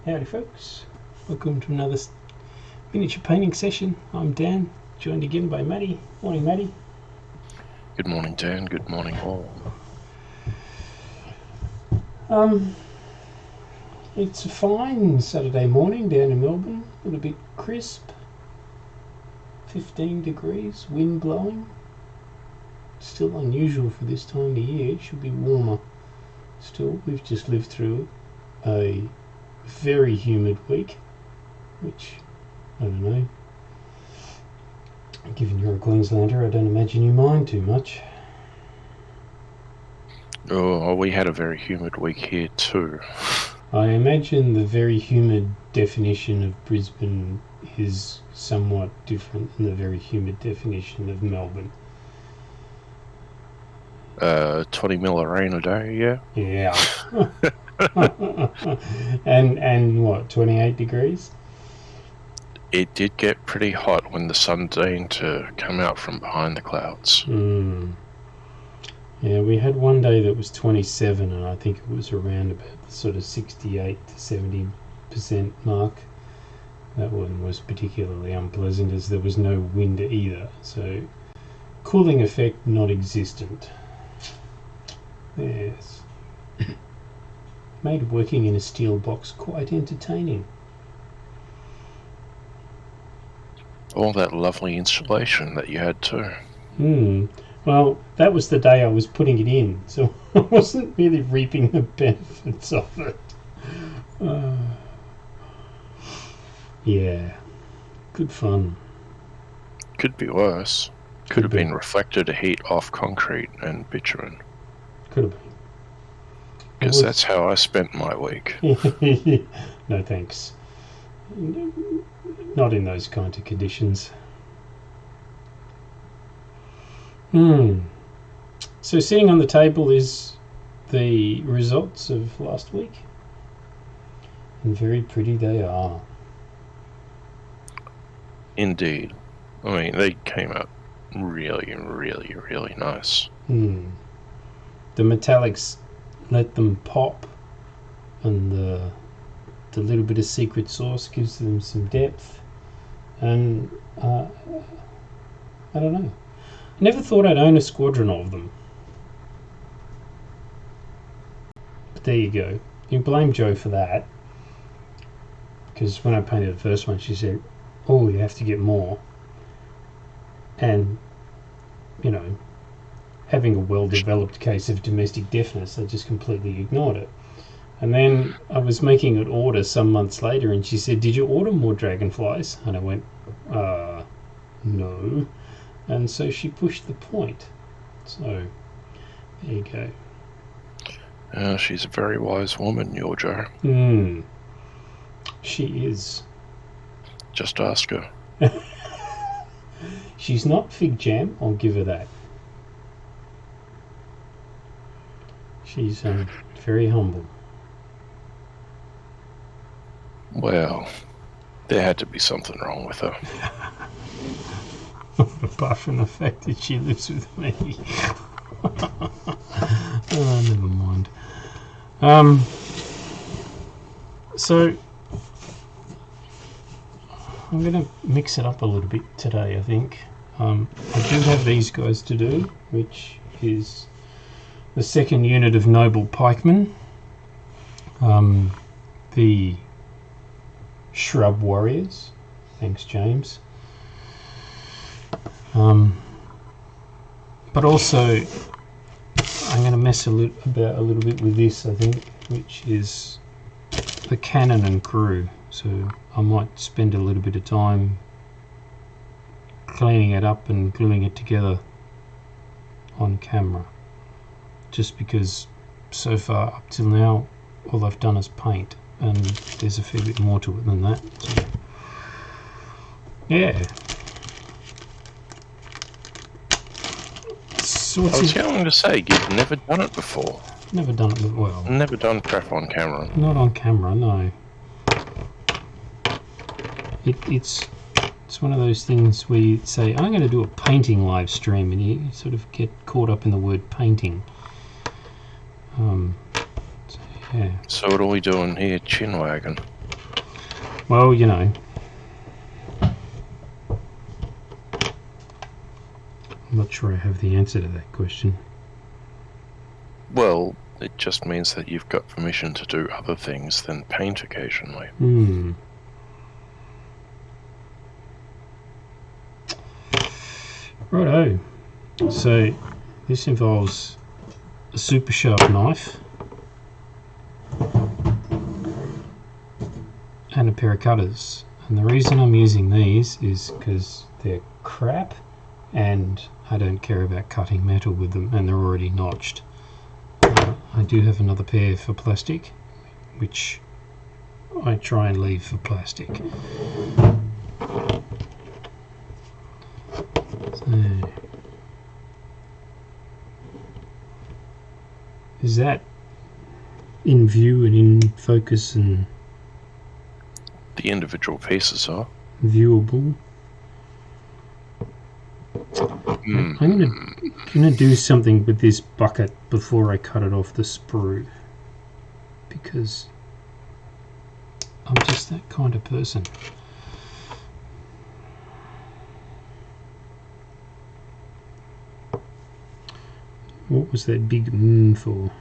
Howdy folks, welcome to another miniature painting session. I'm Dan, joined again by Matty. Morning Matty. Good morning Dan, good morning all. It's a fine Saturday morning down in Melbourne, a little bit crisp, 15 degrees, wind blowing. Still unusual for this time of year, it should be warmer. Still, we've just lived through a very humid week, which, I don't know, given you're a Queenslander, I don't imagine you mind too much. Oh, we had a very humid week here too. I imagine the very humid definition of Brisbane is somewhat different than the very humid definition of Melbourne. 20 mil of rain a day, yeah? Yeah. and what, 28 degrees? It did get pretty hot when the sun deigned to come out from behind the clouds. Yeah, we had one day that was 27, and I think it was around about the sort of 68 to 70% mark. That one was particularly unpleasant as there was no wind either, so cooling effect not existent. Yes. Made working in a steel box quite entertaining. All that lovely insulation that you had too. Well, that was the day I was putting it in, so I wasn't really reaping the benefits of it. Yeah, good fun. Could be worse. Could have been reflected heat off concrete and bitumen. Could have been. Because that's how I spent my week. No thanks. Not in those kind of conditions. So sitting on the table is the results of last week. And very pretty they are. Indeed. I mean, they came out really, really, really nice. The metallics let them pop, and the little bit of secret sauce gives them some depth. And I don't know. I never thought I'd own a squadron of them. But there you go. You can blame Jo for that. Because when I painted the first one, she said, "Oh, you have to get more." And, you know, having a well-developed case of domestic deafness, I just completely ignored it. And then I was making an order some months later, and she said, "Did you order more dragonflies?" And I went, no. And so she pushed the point. So, there you go. She's a very wise woman, your Jo. She is. Just ask her. She's not fig jam, I'll give her that. She's very humble. Well, there had to be something wrong with her. Apart from the fact that she lives with me. Oh, never mind. So I'm going to mix it up a little bit today, I think. I do have these guys to do, which is the second unit of Noble Pikemen, the Shrub Warriors. Thanks, James. But also, I'm going to mess about a little bit with this, I think, which is the cannon and crew. So I might spend a little bit of time cleaning it up and gluing it together on camera. Just because so far up till now, all I've done is paint, and there's a fair bit more to it than that. So, yeah. So I was going to say, you've never done it before. Never done it well. Never done crap on camera. Not on camera, no. It's one of those things where you say, I'm going to do a painting live stream, and you sort of get caught up in the word painting. So, yeah. So what are we doing here, chin wagging? Well, you know, I'm not sure I have the answer to that question. Well, it just means that you've got permission to do other things than paint occasionally. Righto. So, this involves a super sharp knife and a pair of cutters. And the reason I'm using these is because they're crap and I don't care about cutting metal with them, and they're already notched. I do have another pair for plastic, which I try and leave for plastic. So, is that in view and in focus and The individual pieces are. viewable? I'm gonna do something with this bucket before I cut it off the sprue, because I'm just that kind of person. What was that big for?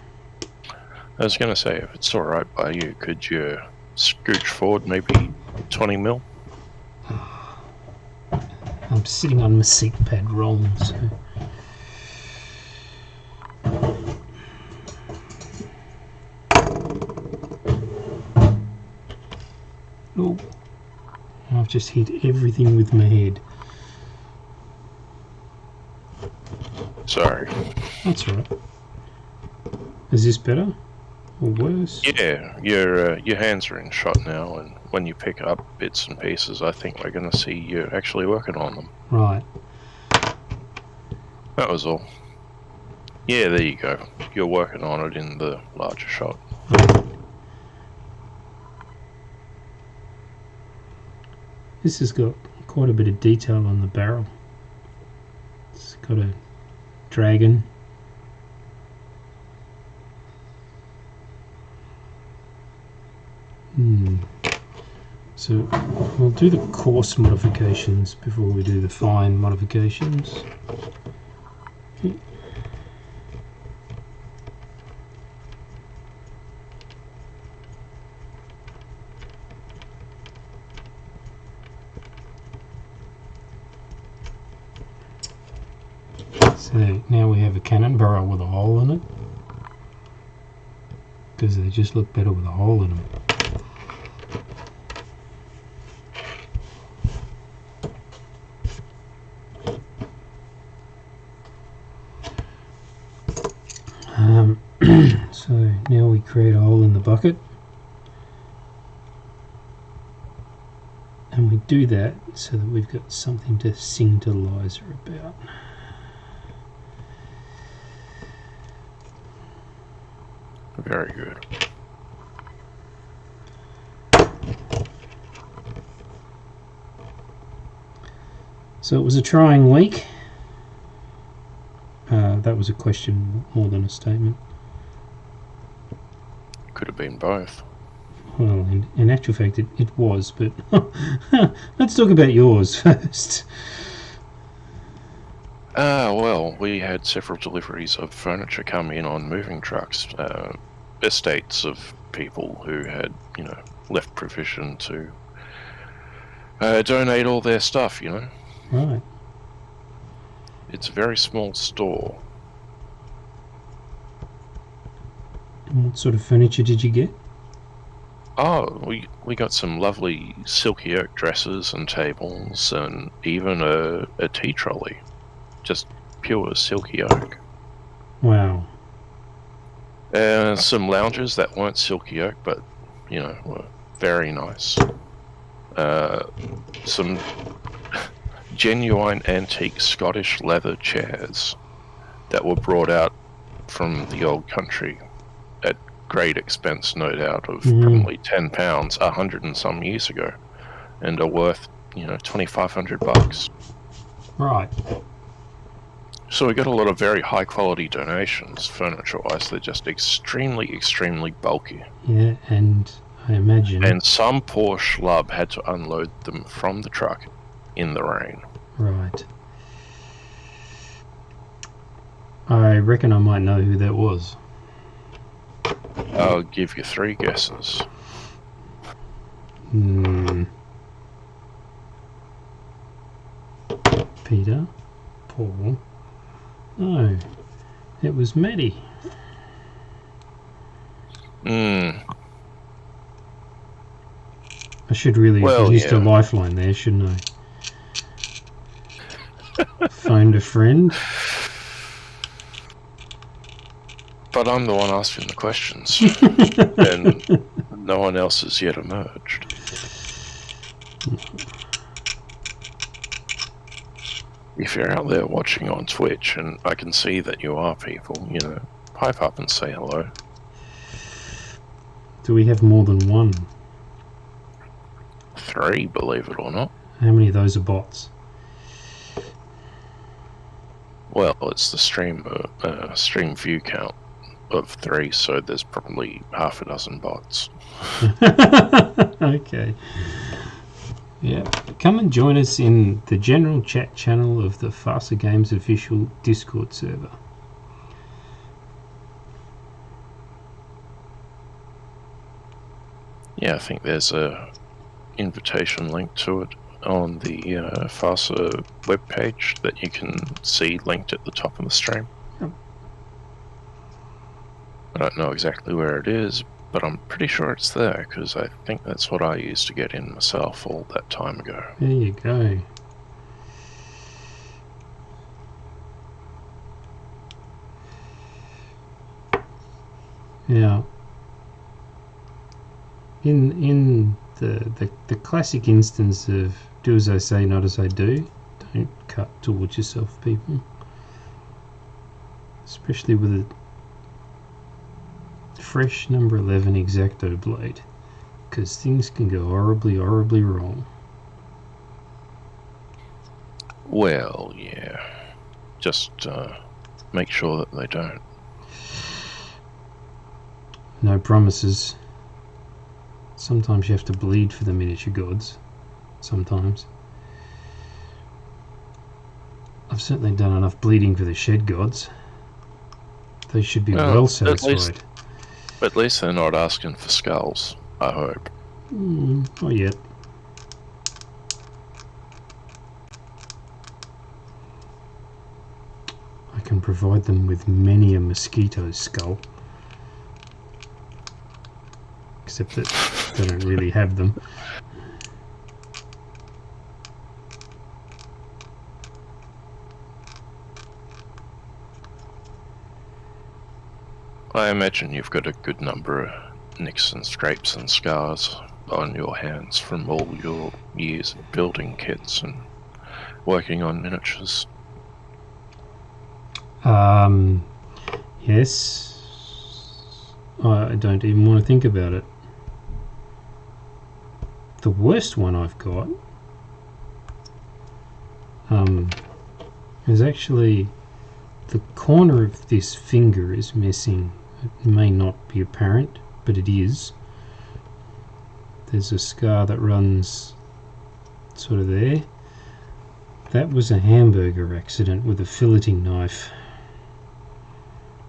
I was going to say, if it's alright by you, could you scooch forward maybe 20 mil? I'm sitting on my seat pad wrong, so. Oh, I've just hit everything with my head. Sorry. That's right. Is this better or worse? Yeah, your hands are in shot now, and when you pick up bits and pieces, I think we're going to see you actually working on them. Right. That was all. Yeah, there you go. You're working on it in the larger shot. This has got quite a bit of detail on the barrel. It's got a dragon. So we'll do the coarse modifications before we do the fine modifications. So now we have a cannon barrel with a hole in it, because they just look better with a hole in them. So now we create a hole in the bucket, and we do that so that we've got something to sing to Liza about. Very good. So it was a trying week. That was a question more than a statement. Could have been both. Well, in actual fact, it was, but let's talk about yours first. Well, we had several deliveries of furniture come in on moving trucks. Estates of people who had, left provision to donate all their stuff, Right. It's a very small store. And what sort of furniture did you get? Oh, we got some lovely silky oak dresses and tables, and even a tea trolley. Just pure silky oak. Wow. Some lounges that weren't silky oak, but, were very nice. Some genuine antique Scottish leather chairs that were brought out from the old country at great expense, no doubt, of probably £10, 100 and some years ago, and are worth, $2,500. Right. So we got a lot of very high quality donations, furniture-wise. They're just extremely, extremely bulky. Yeah, and I imagine. And some poor schlub had to unload them from the truck in the rain. Right. I reckon I might know who that was. I'll give you 3 guesses. Peter? Paul? No. It was Matty. I should really have used a lifeline there, shouldn't I? Phoned a friend. But I'm the one asking the questions. And no one else has yet emerged. If you're out there watching on Twitch, and I can see that you are people, pipe up and say hello. Do we have more than one? 3, believe it or not. How many of those are bots? Well, it's the stream view count of 3, so there's probably half a dozen bots. Okay. Yeah. Come and join us in the general chat channel of the Faster Games official Discord server. Yeah, I think there's a invitation link to it on the FASA webpage that you can see linked at the top of the stream. Yep. I don't know exactly where it is, but I'm pretty sure it's there, because I think that's what I used to get in myself all that time ago. There you go. Now, in the classic instance of do as I say, not as I do, don't cut towards yourself, people. Especially with a fresh number 11 X-Acto blade, because things can go horribly, horribly wrong. Well, yeah. Just make sure that they don't. No promises. Sometimes you have to bleed for the miniature gods. Sometimes. I've certainly done enough bleeding for the shed gods. They should be well satisfied. At least they're not asking for skulls, I hope. Not yet. I can provide them with many a mosquito skull. Except that they don't really have them. I imagine you've got a good number of nicks and scrapes and scars on your hands from all your years of building kits and working on miniatures. Yes. I don't even want to think about it. The worst one I've got is actually the corner of this finger is missing. It may not be apparent, but it is. There's a scar that runs sort of there. That was a hamburger accident with a filleting knife.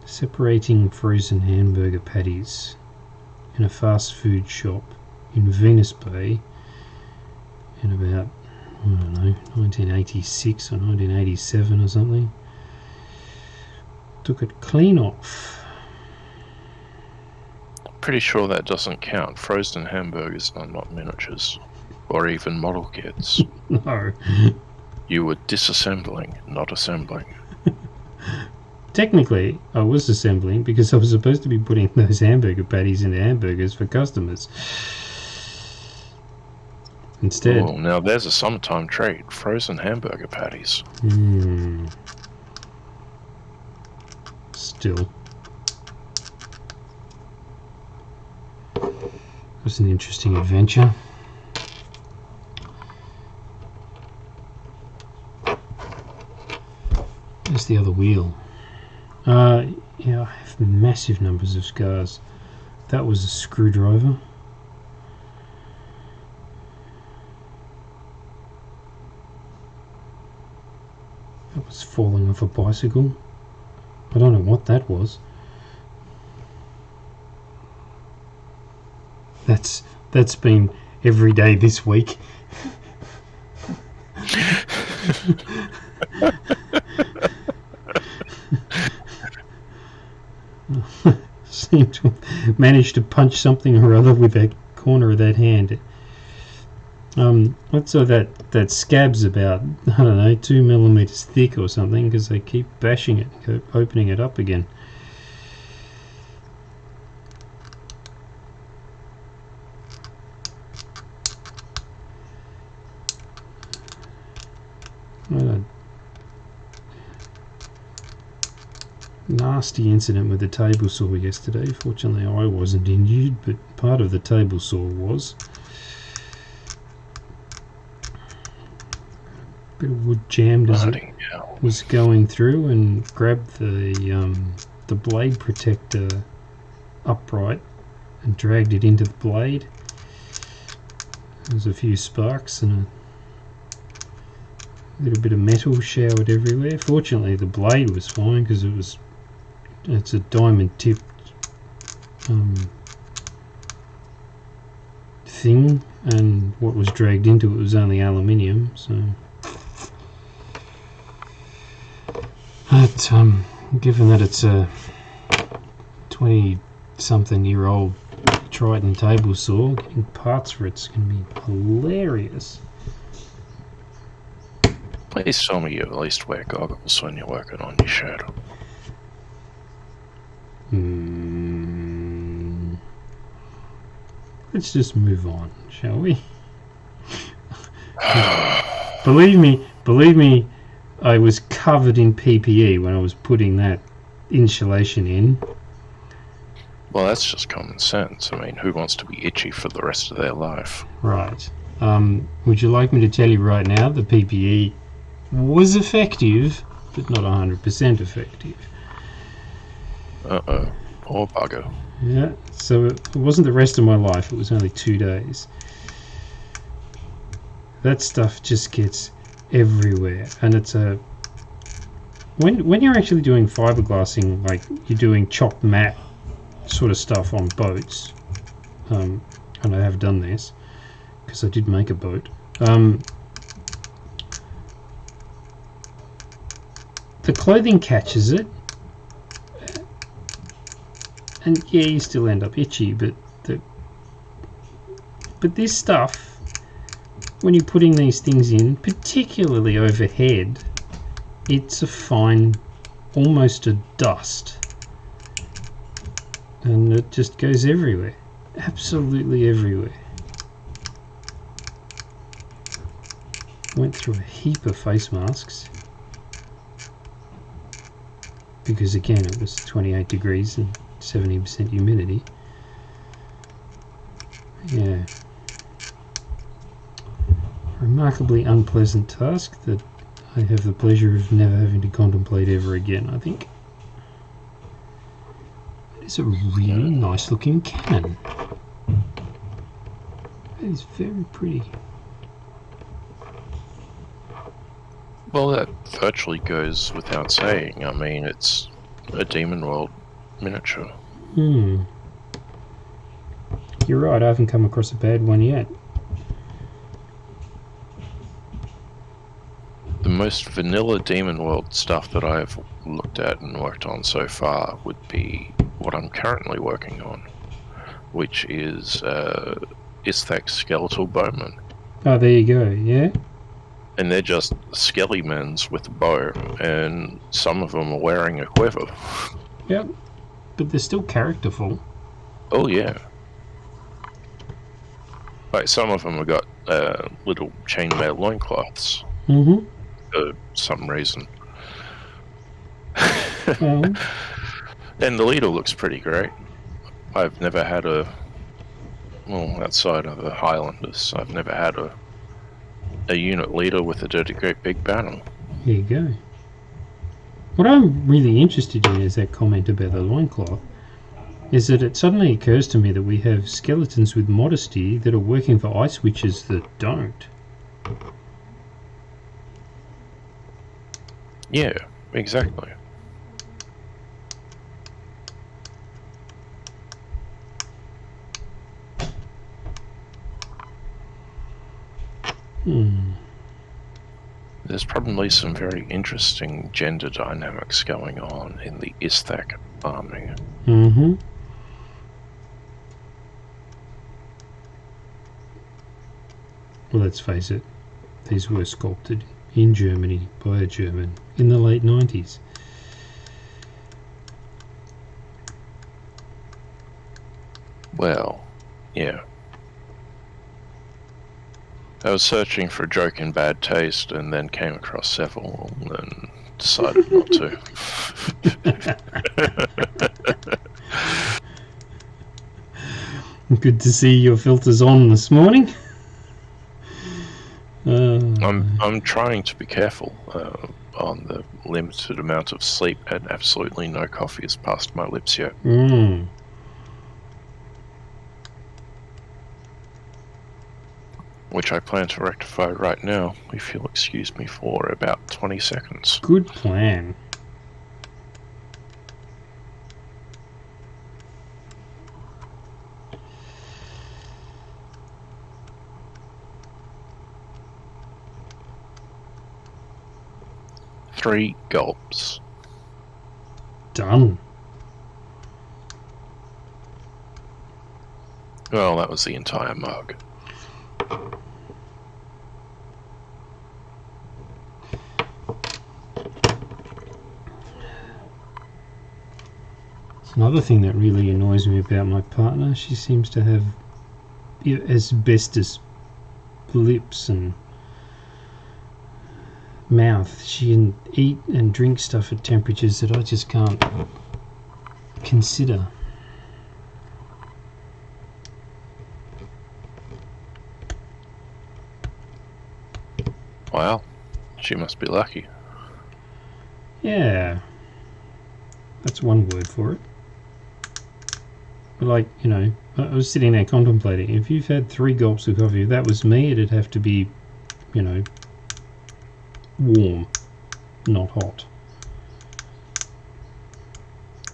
Separating frozen hamburger patties in a fast food shop in Venus Bay in about, I don't know, 1986 or 1987 or something. Took it clean off. Pretty sure that doesn't count. Frozen hamburgers are not miniatures, or even model kits. No. You were disassembling, not assembling. Technically, I was assembling because I was supposed to be putting those hamburger patties into hamburgers for customers. Instead. Oh, now there's a summertime trade. Frozen hamburger patties. Still. It was an interesting adventure. Where's the other wheel? Yeah, I have massive numbers of scars. That was a screwdriver. was falling off a bicycle. I don't know what that was. That's been every day this week. Seemed to have managed to punch something or other with that corner of that hand. Let's say that scab's about, I don't know, 2 millimeters thick or something, because they keep bashing it, opening it up again. Nasty incident with the table saw yesterday. Fortunately, I wasn't injured, but part of the table saw was. Bit of wood jammed as it was going through, and grabbed the blade protector upright and dragged it into the blade. There's a few sparks and a little bit of metal showered everywhere. Fortunately, the blade was fine because it's a diamond tipped thing, and what was dragged into it was only aluminium. So, but given that it's a 20-something-year-old Triton table saw, getting parts for it's going to be hilarious. Please tell me you at least wear goggles when you're working on your shadow. Let's just move on, shall we? Believe me, I was covered in PPE when I was putting that insulation in. Well, that's just common sense. I mean, who wants to be itchy for the rest of their life? Right. Would you like me to tell you right now the PPE was effective, but not 100% effective? Uh-oh. Poor bugger. Yeah, so it wasn't the rest of my life, it was only 2 days. That stuff just gets everywhere, and it's a... When you're actually doing fiberglassing, like you're doing chopped mat sort of stuff on boats, and I have done this, because I did make a boat, the clothing catches it, and yeah, you still end up itchy, but this stuff, when you're putting these things in, particularly overhead, it's a fine, almost a dust, and it just goes everywhere, absolutely everywhere. Went through a heap of face masks, because again it was 28 degrees and 70% humidity. Yeah. Remarkably unpleasant task that I have the pleasure of never having to contemplate ever again, I think. It's a really nice looking cannon. It is very pretty. Well, that virtually goes without saying. I mean, it's a Demonworld miniature. You're right, I haven't come across a bad one yet. The most vanilla Demonworld stuff that I've looked at and worked on so far would be what I'm currently working on, which is Skeletal Bowman. Oh, there you go, yeah? And they're just skelly-mens with a bow, and some of them are wearing a quiver. Yep, but they're still characterful. Oh yeah. Like, some of them have got little chainmail loincloths. Mm-hmm. For some reason. And the leader looks pretty great. I've never had outside of the Highlanders, I've never had a unit leader with a dirty great big banner. there you go. What I'm really interested in is that comment about the loincloth. Is that it suddenly occurs to me that we have skeletons with modesty that are working for ice witches that don't. Yeah, exactly. There's probably some very interesting gender dynamics going on in the Isthak army. Mm-hmm. Well, let's face it, these were sculpted in Germany by a German in the late 90s. Well, yeah. I was searching for a joke in bad taste and then came across several and decided not to. Good to see your filters on this morning. I'm trying to be careful on the limited amount of sleep, and absolutely no coffee has passed my lips yet. Which I plan to rectify right now, if you'll excuse me for about 20 seconds. Good plan. Three gulps. Done. Well, that was the entire mug. Another thing that really annoys me about my partner, she seems to have asbestos lips and mouth. She can eat and drink stuff at temperatures that I just can't consider. Wow, she must be lucky. Yeah, that's one word for it. But like, you know, I was sitting there contemplating, if you've had 3 gulps of coffee, if that was me, it'd have to be, you know, warm, not hot.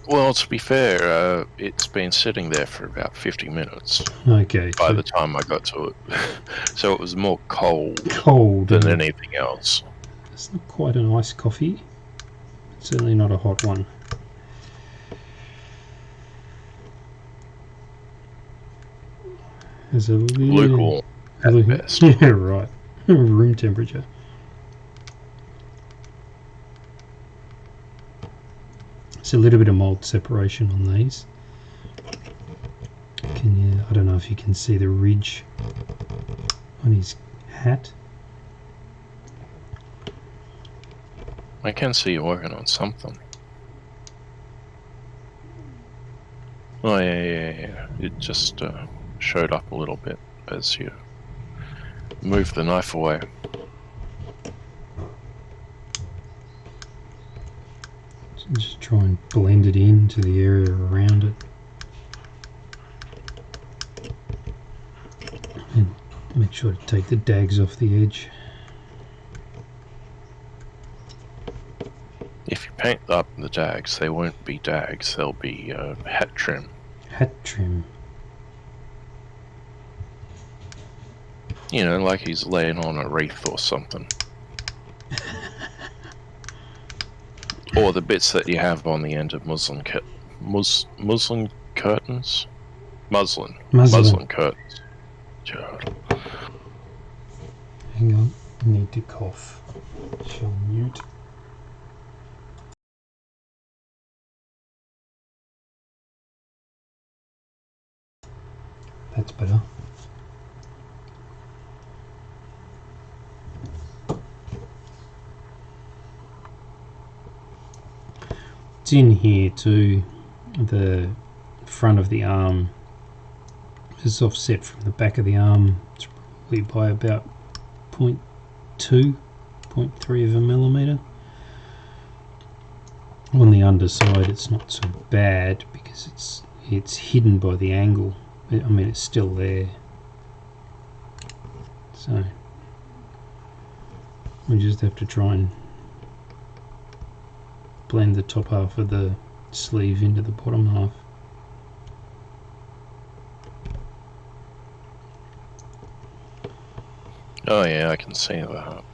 Well, to be fair, it's been sitting there for about 50 minutes. Okay. By the time I got to it. So it was more cold than anything else. It's not quite an iced coffee. It's certainly not a hot one. There's a lukewarm at best. Yeah, right. Room temperature. It's a little bit of mold separation on these. I don't know if you can see the ridge on his hat. I can see you working on something. Oh, yeah. It just showed up a little bit as you moved the knife away. Just try and blend it into the area around it. And make sure to take the dags off the edge. If you paint up the dags, they won't be dags, they'll be hat trim. Hat trim? You know, like he's laying on a wreath or something. Or the bits that you have on the end of muslin curtains. Muslin curtains. Hang on, I need to cough. Shall mute. That's better. It's in here too. The front of the arm is offset from the back of the arm. It's probably by about 0.2, 0.3 of a millimetre. On the underside it's not so bad because it's hidden by the angle. I mean, it's still there. So we just have to try and blend the top half of the sleeve into the bottom half. Oh yeah, I can see that.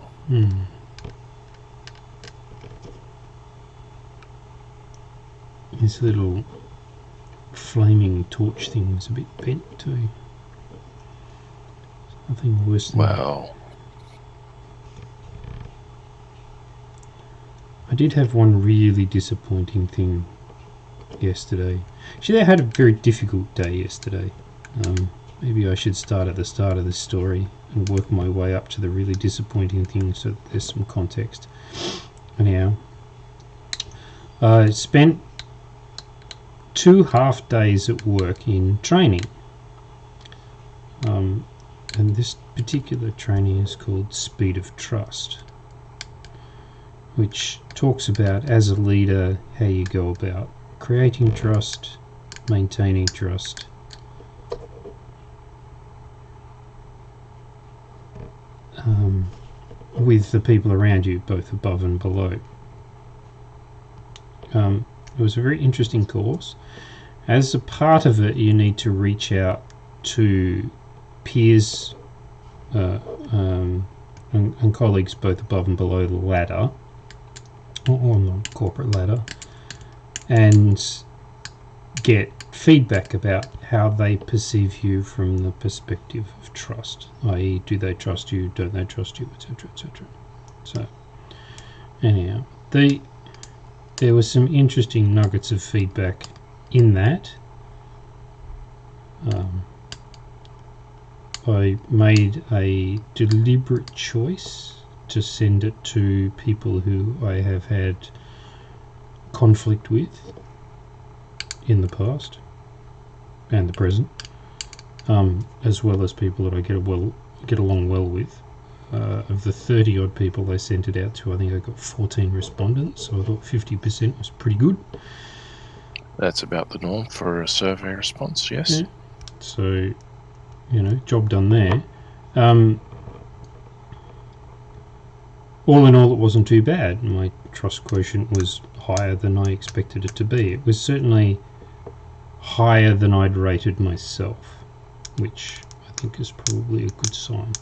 This little flaming torch thing was a bit bent too. Nothing worse than Wow. I did have one really disappointing thing yesterday. Actually, I had a very difficult day yesterday. Maybe I should start at the start of the story and work my way up to the really disappointing thing so that there's some context. Anyhow, I spent 2 half days at work in training. And this particular training is called Speed of Trust, which talks about, as a leader, how you go about creating trust, maintaining trust, with the people around you, both above and below. It was a very interesting course. As a part of it, you need to reach out to peers and colleagues both above and below the ladder, or on the corporate ladder, and get feedback about how they perceive you from the perspective of trust, i.e. do they trust you, don't they trust you, etc, etc. So anyhow, there were some interesting nuggets of feedback in that. I made a deliberate choice to send it to people who I have had conflict with in the past and the present, as well as people that I get along well with. Of the 30 odd people I sent it out to, I think I got 14 respondents, so I thought 50% was pretty good. That's about the norm for a survey response, yes. Yeah. So, job done there. All in all, it wasn't too bad. My trust quotient was higher than I expected it to be. It was certainly higher than I'd rated myself, which I think is probably a good sign.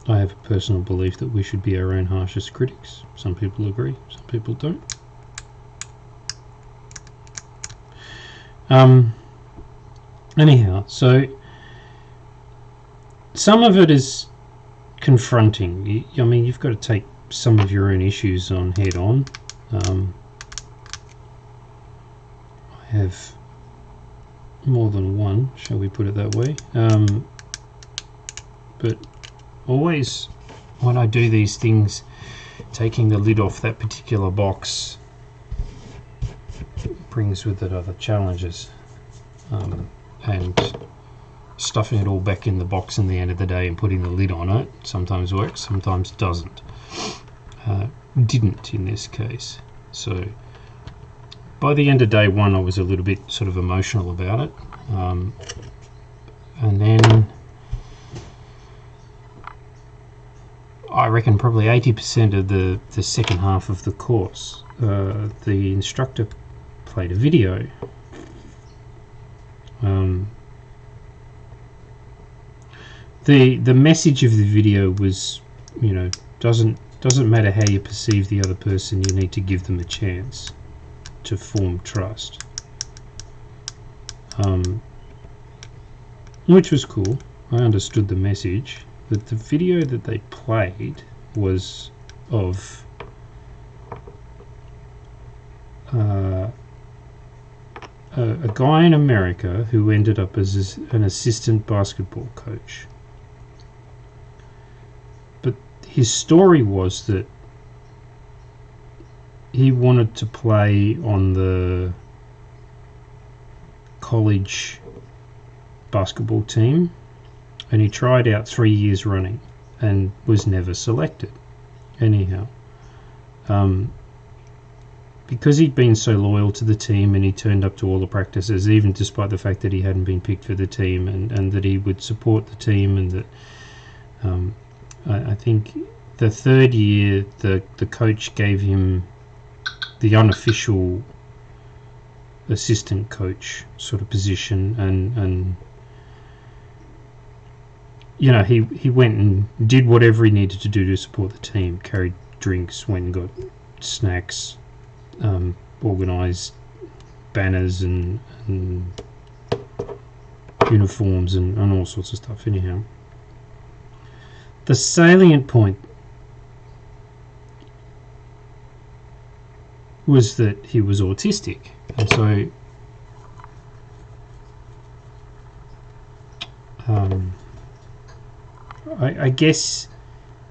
I have a personal belief that we should be our own harshest critics. Some people agree, some people don't. Anyhow, so some of it is confronting. You've got to take some of your own issues on head on. I have more than one, shall we put it that way. But always when I do these things, taking the lid off that particular box brings with it other challenges, and stuffing it all back in the box in the end of the day and putting the lid on it sometimes works, sometimes doesn't. Didn't in this case. So by the end of day one, I was a little bit sort of emotional about it, and then I reckon probably 80% of the second half of the course, the instructor played a video. The message of the video was, doesn't matter how you perceive the other person, you need to give them a chance to form trust, which was cool. I understood the message, but the video that they played was of a guy in America who ended up as an assistant basketball coach. But his story was that he wanted to play on the college basketball team, and he tried out 3 years running and was never selected. Anyhow, because he'd been so loyal to the team and he turned up to all the practices, even despite the fact that he hadn't been picked for the team, and that he would support the team, and that I think the third year, the coach gave him the unofficial assistant coach sort of position, and you know, he went and did whatever he needed to do to support the team. Carried drinks, went and got snacks, organised banners and uniforms and all sorts of stuff. Anyhow, the salient point was that he was autistic, and so I guess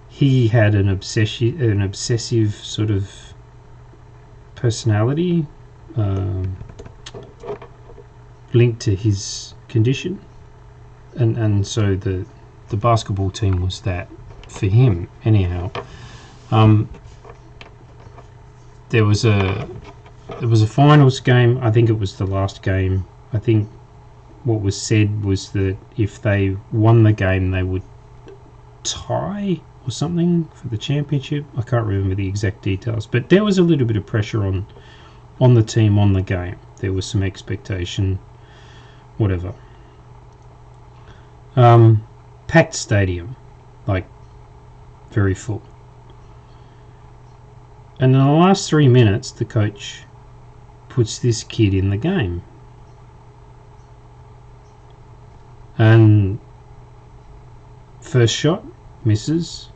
he had an obsessive sort of personality linked to his condition, and so the basketball team was that for him. Anyhow, there was a finals game. I think it was the last game. I think what was said was that if they won the game, they would tie or something for the championship. I can't remember the exact details, but there was a little bit of pressure on the team, on the game. There was some expectation, whatever. Packed stadium, like very full. And in the last 3 minutes, the coach puts this kid in the game. And first shot, misses.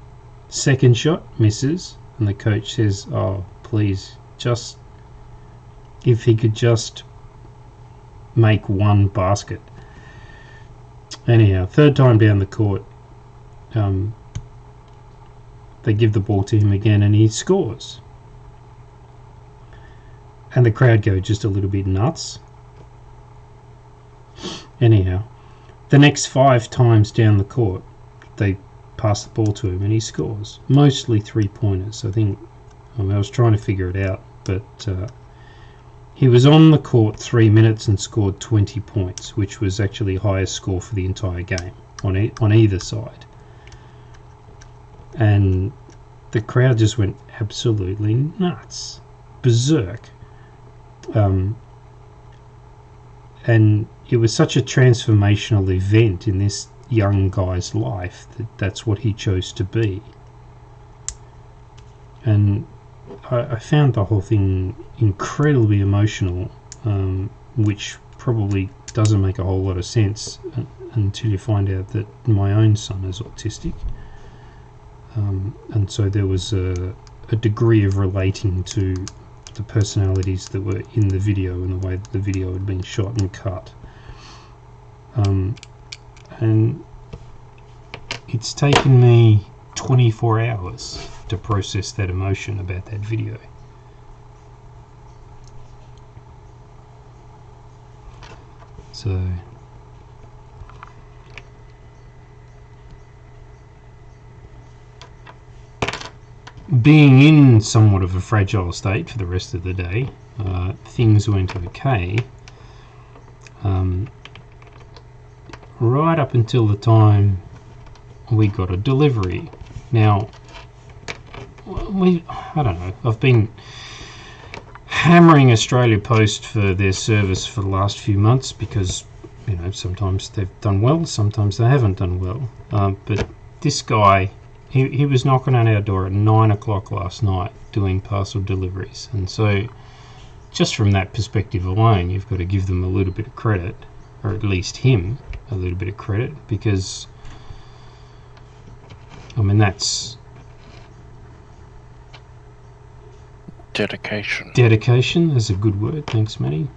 Second shot, misses. And the coach says, oh, please, just, if he could just make one basket. Anyhow, third time down the court, they give the ball to him again and he scores. And the crowd go just a little bit nuts. Anyhow, the next 5 times down the court, they pass the ball to him and he scores. Mostly 3-pointers. I think, I was trying to figure it out, but he was on the court 3 minutes and scored 20 points, which was actually the highest score for the entire game on either side. And the crowd just went absolutely nuts, berserk. And it was such a transformational event in this young guy's life that's what he chose to be. And I found the whole thing incredibly emotional, which probably doesn't make a whole lot of sense until you find out that my own son is autistic. And so there was a degree of relating to the personalities that were in the video and the way that the video had been shot and cut. And it's taken me 24 hours to process that emotion about that video. So being in somewhat of a fragile state for the rest of the day, things went okay. Right up until the time we got a delivery. Now, I don't know, I've been hammering Australia Post for their service for the last few months because, you know, sometimes they've done well, sometimes they haven't done well. But this guy, he was knocking on our door at 9 o'clock last night doing parcel deliveries. And so just from that perspective alone, you've got to give them a little bit of credit, or at least him a little bit of credit, because I mean, that's dedication. Dedication is a good word. Thanks, Matty.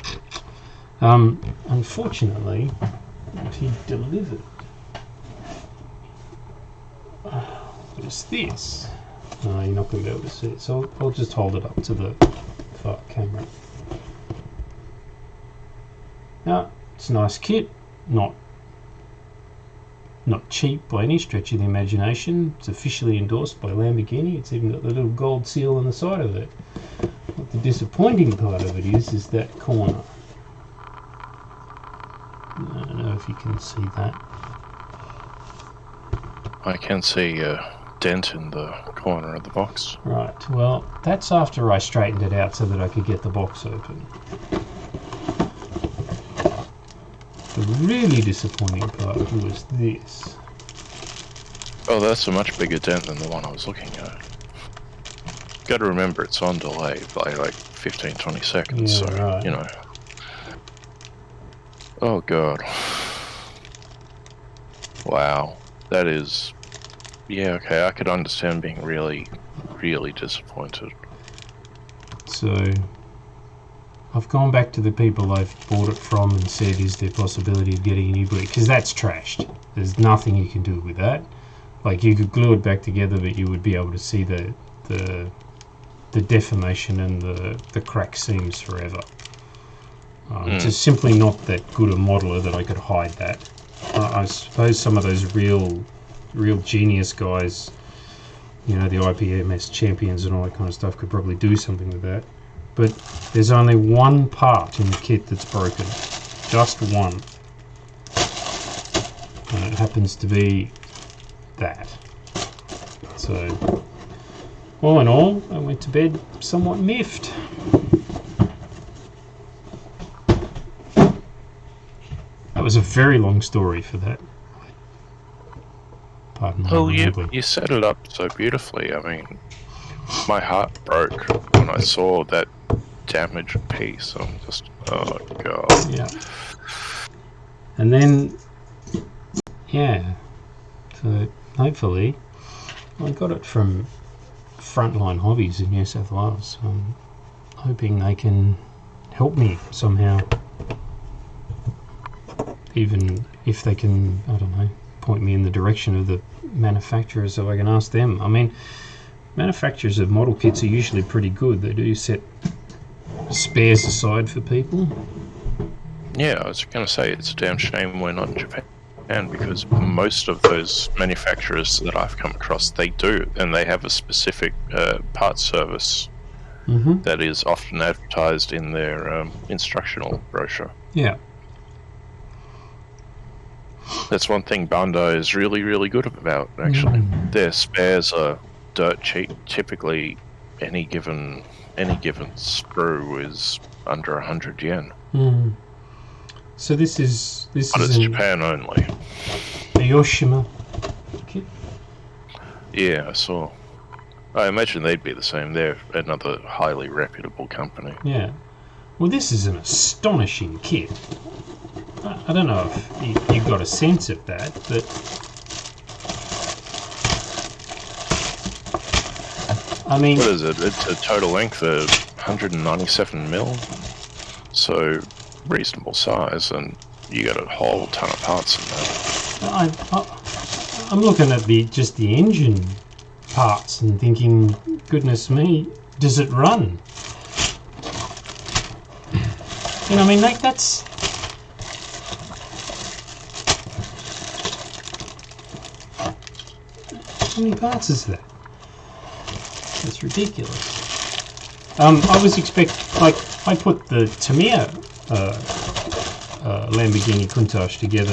Unfortunately, he delivered. What is this? No, you're not going to be able to see it, so I'll just hold it up to the far camera. Now, it's a nice kit, not cheap by any stretch of the imagination. It's officially endorsed by Lamborghini. It's even got the little gold seal on the side of it. What the disappointing part of it is that corner. I don't know if you can see that. I can see dent in the corner of the box. Right, well, that's after I straightened it out so that I could get the box open. The really disappointing part was this. Oh, that's a much bigger dent than the one I was looking at. Got to remember it's on delay by like 15-20 seconds, Yeah, so, right. you know. Oh, God. Wow. That is... Yeah, okay, I could understand being really, really disappointed. So, I've gone back to the people I've bought it from and said, is there possibility of getting a new bleed? Because that's trashed. There's nothing you can do with that. Like, you could glue it back together, but you would be able to see the deformation and the crack seams forever. It's just simply not that good a modeler that I could hide that. I suppose some of those real genius guys, you know, the IPMS champions and all that kind of stuff, could probably do something with that. But there's only one part in the kit that's broken. Just one. And it happens to be that. So, all in all, I went to bed somewhat miffed. That was a very long story for that. Pardon my rambling. You set it up so beautifully. I mean, my heart broke when I saw that damaged piece. I'm just, oh God. Yeah. And then, yeah. So hopefully, I got it from Frontline Hobbies in New South Wales. So I'm hoping they can help me somehow. Even if they can, I don't know, point me in the direction of the manufacturers so I can ask them. I mean, manufacturers of model kits are usually pretty good. They do set spares aside for people. Yeah, I was going to say, it's a damn shame we're not in Japan, because most of those manufacturers that I've come across, they do, and they have a specific parts service that is often advertised in their instructional brochure. Yeah. That's one thing Bandai is really, really good about, actually. Their spares are dirt cheap. Typically, any given sprue is under 100 yen. So this is But it's Japan only. The Yoshima kit. Yeah, I saw. I imagine they'd be the same. They're another highly reputable company. Yeah. Well, this is an astonishing kit. I don't know if you got a sense of that, but I mean, what is it? It's a total length of 197 mil, so reasonable size, and you got a whole ton of parts in there. I'm looking at just the engine parts and thinking, goodness me, does it run? You know, I mean, like that's. How many parts is that? That's ridiculous. I was like, I put the Tamiya Lamborghini Countach together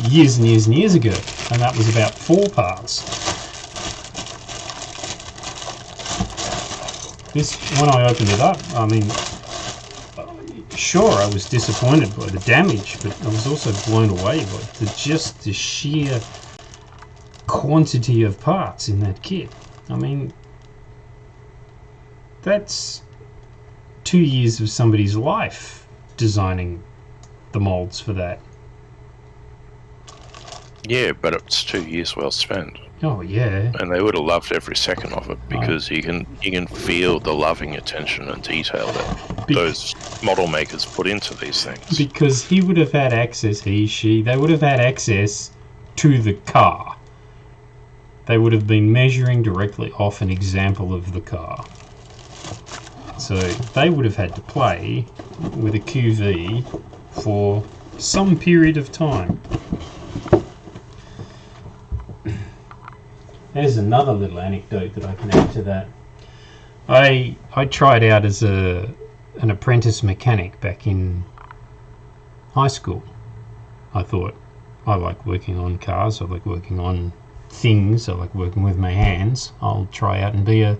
years and years and years ago, and that was about 4 parts. This, when I opened it up, I mean, sure, I was disappointed by the damage, but I was also blown away by just the sheer quantity of parts in that kit. I mean, that's 2 years of somebody's life designing the molds for that. Yeah, but it's 2 years well spent. Oh yeah. And they would have loved every second of it, because you can feel the loving attention and detail that those model makers put into these things. Because he would have had access, they would have had access to the car. They would have been measuring directly off an example of the car. So they would have had to play with a QV for some period of time. There's another little anecdote that I can add to that. I tried out as an apprentice mechanic back in high school. I thought, I like working on cars, I like working on things, I like working with my hands, I'll try out and be a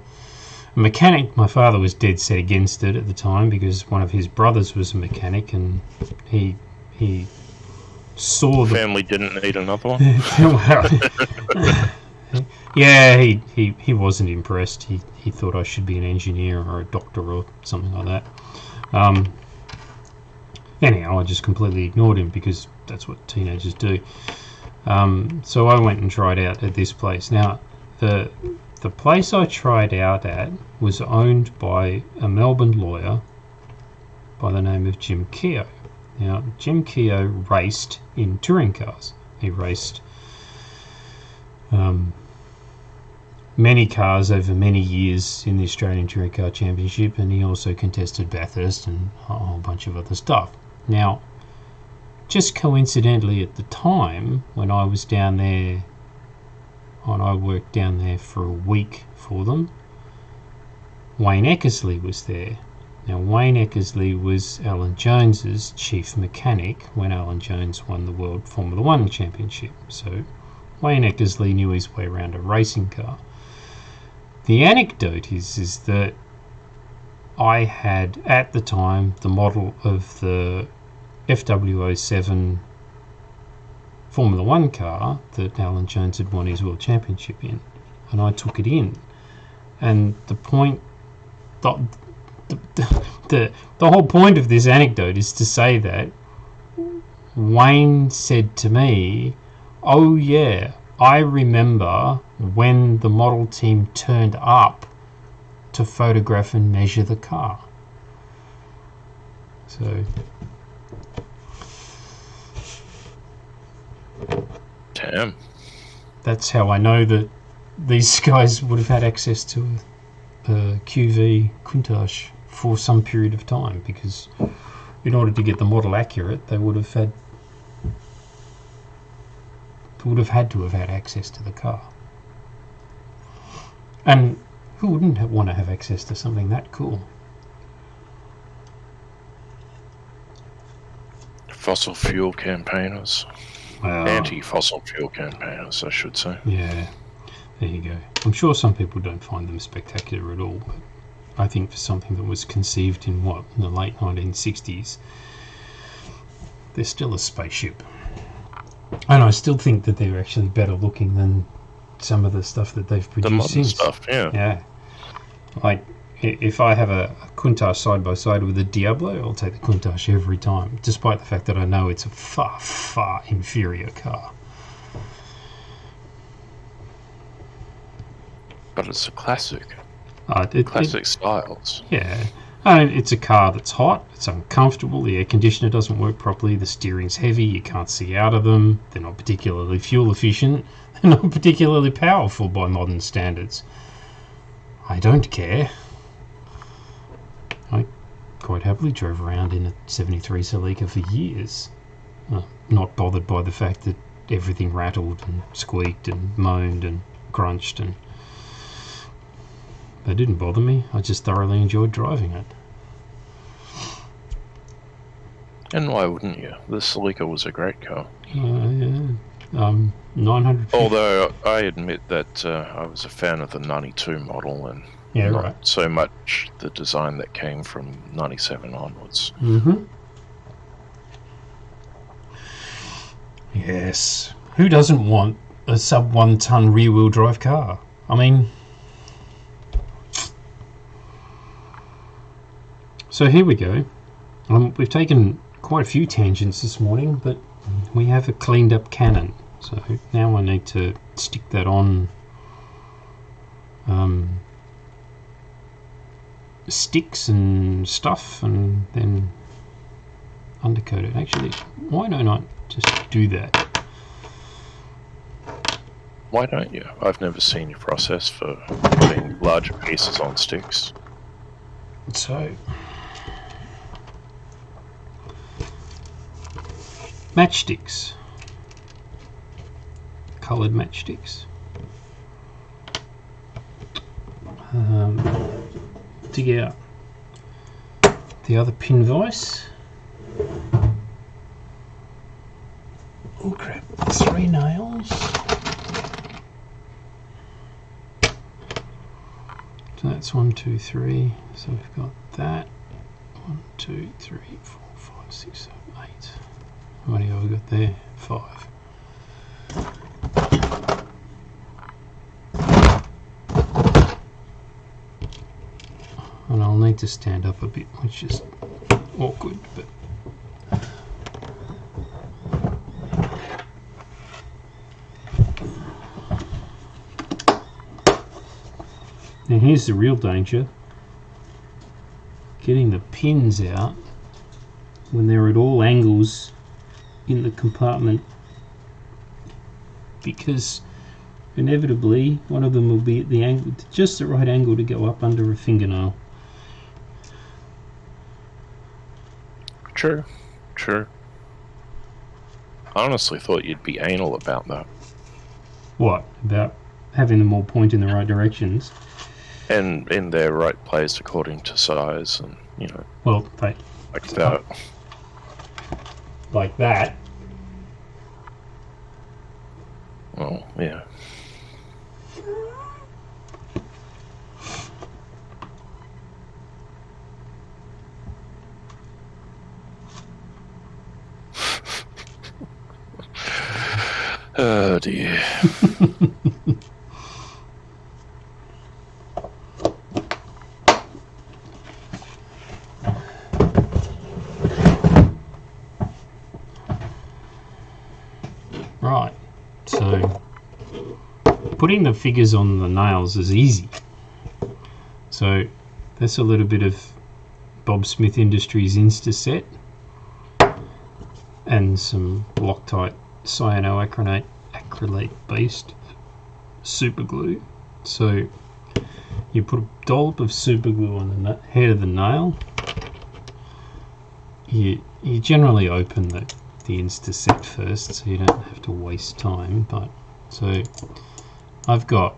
mechanic. My father was dead set against it at the time because one of his brothers was a mechanic, and he saw the family didn't need another one. Yeah, he wasn't impressed. He thought I should be an engineer or a doctor or something like that. Anyhow, I just completely ignored him because that's what teenagers do. So I went and tried out at this place. Now, the place I tried out at was owned by a Melbourne lawyer by the name of Jim Keogh. Now, Jim Keogh raced in touring cars. He raced many cars over many years in the Australian Touring Car Championship, and he also contested Bathurst and a whole bunch of other stuff. Now, just coincidentally at the time when I was down there, and I worked down there for a week for them, Wayne Eckersley was there. Now, Wayne Eckersley was Alan Jones's chief mechanic when Alan Jones won the World Formula One Championship. So Wayne Eckersley knew his way around a racing car. The anecdote is that I had, at the time, the model of the FW07 Formula One car that Alan Jones had won his World Championship in, and I took it in. And the whole point of this anecdote is to say that Wayne said to me, "Oh yeah, I remember when the model team turned up to photograph and measure the car." So, damn. That's how I know that these guys would have had access to a QV Countach for some period of time, because in order to get the model accurate, they would have had to have had access to the car. And who wouldn't want to have access to something that cool? Fossil fuel campaigners. Well, Anti-fossil fuel campaigners, I should say. Yeah, there you go. I'm sure some people don't find them spectacular at all, but I think for something that was conceived in the late 1960s, they're still a spaceship. And I still think that they're actually better looking than some of the stuff that they've produced The modern since. stuff, yeah. Yeah. Like, if I have a Countach side by side with a Diablo, I'll take the Countach every time, despite the fact that I know it's a far, far inferior car. But it's a classic. Classic styles. Yeah. I mean, it's a car that's hot, it's uncomfortable, the air conditioner doesn't work properly, the steering's heavy, you can't see out of them, they're not particularly fuel efficient, they're not particularly powerful by modern standards. I don't care. I quite happily drove around in a 73 Celica for years, not bothered by the fact that everything rattled and squeaked and moaned and crunched, and that didn't bother me. I just thoroughly enjoyed driving it. And why wouldn't you? The Celica was a great car. Yeah. 950. Although I admit that I was a fan of the 92 model, and not so much the design that came from 97 onwards. Mm-hmm. Yes. Who doesn't want a sub 1 ton rear wheel drive car? I mean, so here we go. We've taken quite a few tangents this morning, but we have a cleaned up cannon. So now I need to stick that on sticks and stuff, and then undercoat it. Actually, why don't I just do that? Why don't you? I've never seen your process for putting larger pieces on sticks. So, matchsticks, coloured matchsticks. Dig out the other pin vise. Oh crap, 3 nails. that's 1, 2, 3. So we've got that. 1, 2, 3, 4, 5, 6, 7, 8. How many have we got there? 5. And I'll need to stand up a bit, which is awkward, but now here's the real danger, getting the pins out when they're at all angles in the compartment, because inevitably one of them will be at the angle, just the right angle to go up under a fingernail. True, true. I honestly thought you'd be anal about that. What? About having them all point in the right directions? And in their right place according to size, and, you know, well, they, like that. Like that? Well, yeah. Oh dear. Right, so putting the figures on the nails is easy. So that's a little bit of Bob Smith Industries Instaset and some Loctite cyanoacrylate based super glue. So you put a dollop of super glue on the head of the nail. You generally open the Instaset first, so you don't have to waste time. But so I've got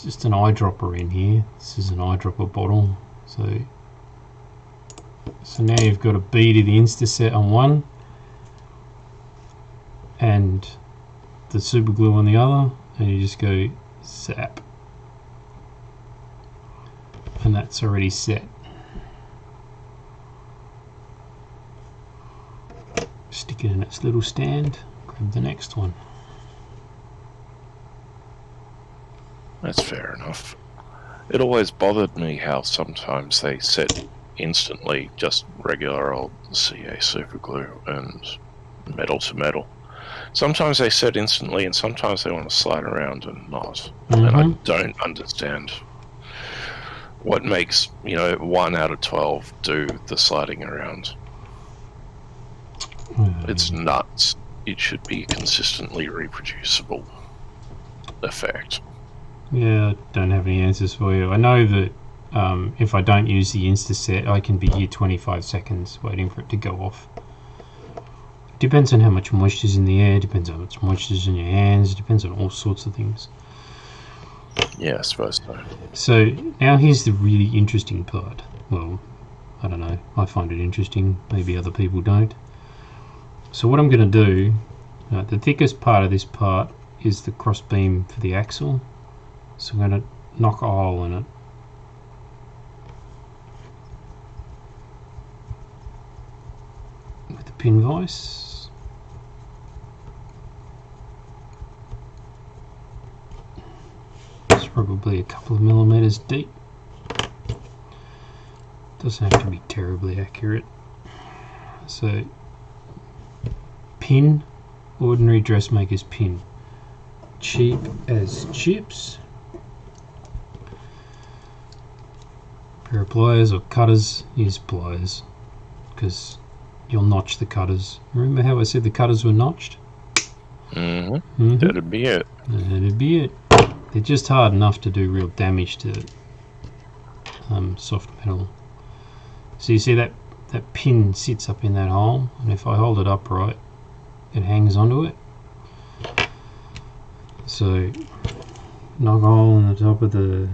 just an eyedropper in here. This is an eyedropper bottle. So now you've got a bead of the Instaset on one and the super glue on the other, and you just go zap, and that's already set. Stick it in its little stand, grab the next one. That's fair enough. It always bothered me how sometimes they set instantly just regular old CA superglue and metal to metal. Sometimes they set instantly and sometimes they want to slide around and not. And I don't understand what makes, 1 out of 12 do the sliding around. It's nuts. It should be consistently reproducible effect. Yeah, I don't have any answers for you. I know that if I don't use the Instaset, I can be here 25 seconds waiting for it to go off. Depends on how much moisture is in the air, depends on how much moisture is in your hands, depends on all sorts of things. Yeah, I suppose so. So now here's the really interesting part. Well, I don't know, I find it interesting, maybe other people don't. So what I'm going to do, the thickest part of this part is the cross beam for the axle. So I'm going to knock a hole in it. With the pin vise. It's probably a couple of millimeters deep. Doesn't have to be terribly accurate. So pin, ordinary dressmaker's pin, cheap as chips. Pair of pliers or cutters, use pliers because you'll notch the cutters. Remember how I said the cutters were notched? That'd be it. That'd be it. They're just hard enough to do real damage to soft metal. So you see that pin sits up in that hole, and if I hold it upright, it hangs onto it. So knock a hole in the top of the...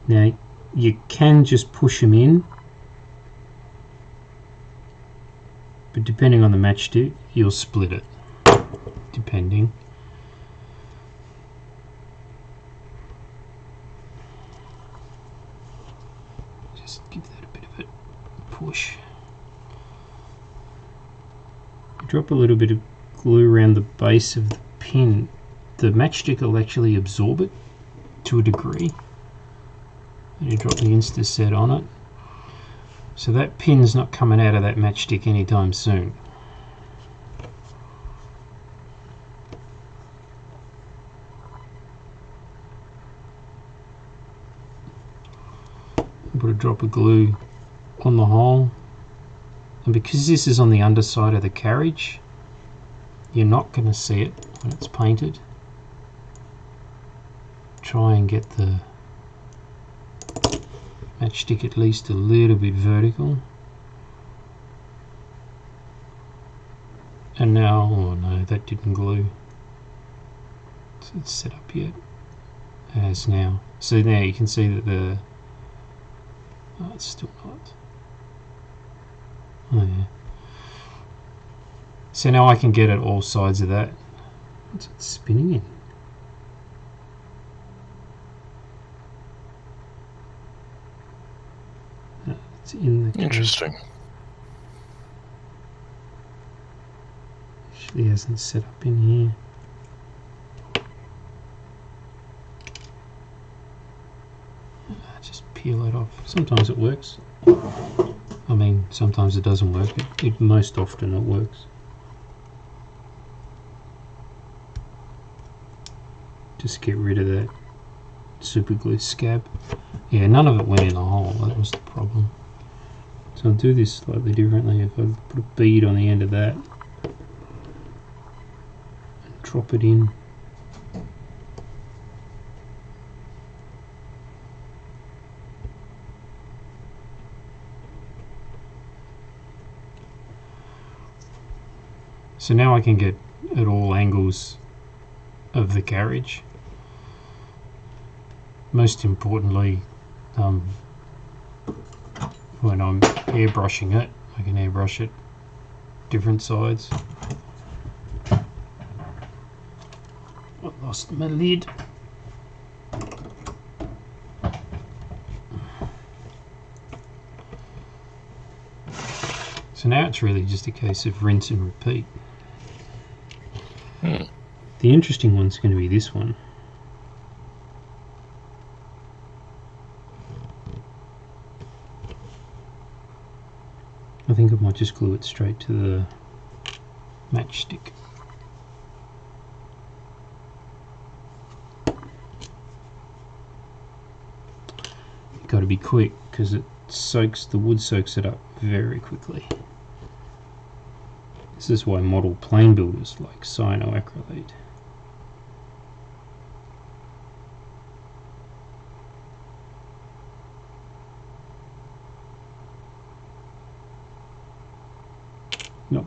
Now you can just push them in, but depending on the matchstick, you'll split it. Depending. Just give that a bit of a push. Drop a little bit of glue around the base of the pin. The matchstick will actually absorb it to a degree. And you drop the Insta set on it. So that pin's not coming out of that matchstick anytime soon. Put a drop of glue on the hole, and because this is on the underside of the carriage, you're not going to see it when it's painted. Try and get the matchstick at least a little bit vertical. And now, oh no, that didn't glue. So it's set up yet. As now. So now you can see that the... Oh, it's still not. Oh yeah. So now I can get at all sides of that. What's it spinning in? It's in the... Interesting. Actually hasn't set up in here. Just peel it off. Sometimes it works. I mean, sometimes it doesn't work. Most often it works. Just get rid of that super glue scab. Yeah, none of it went in the hole. That was the problem. So I'll do this slightly differently. If I put a bead on the end of that and drop it in. So now I can get at all angles of the carriage. Most importantly, when I'm airbrushing it, I can airbrush it different sides. I lost my lid. So now it's really just a case of rinse and repeat. The interesting one's going to be this one. I think I might just glue it straight to the matchstick. You've got to be quick because it soaks, the wood soaks it up very quickly. This is why model plane builders like cyanoacrylate. Nope.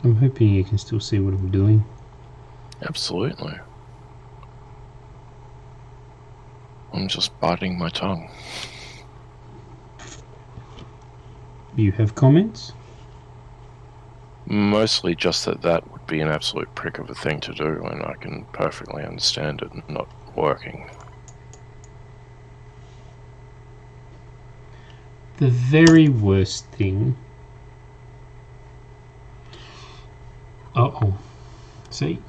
I'm hoping you can still see what I'm doing. Absolutely. I'm just biting my tongue. You have comments? Mostly just that would be an absolute prick of a thing to do, and I can perfectly understand it not working. The very worst thing... Uh-oh. See?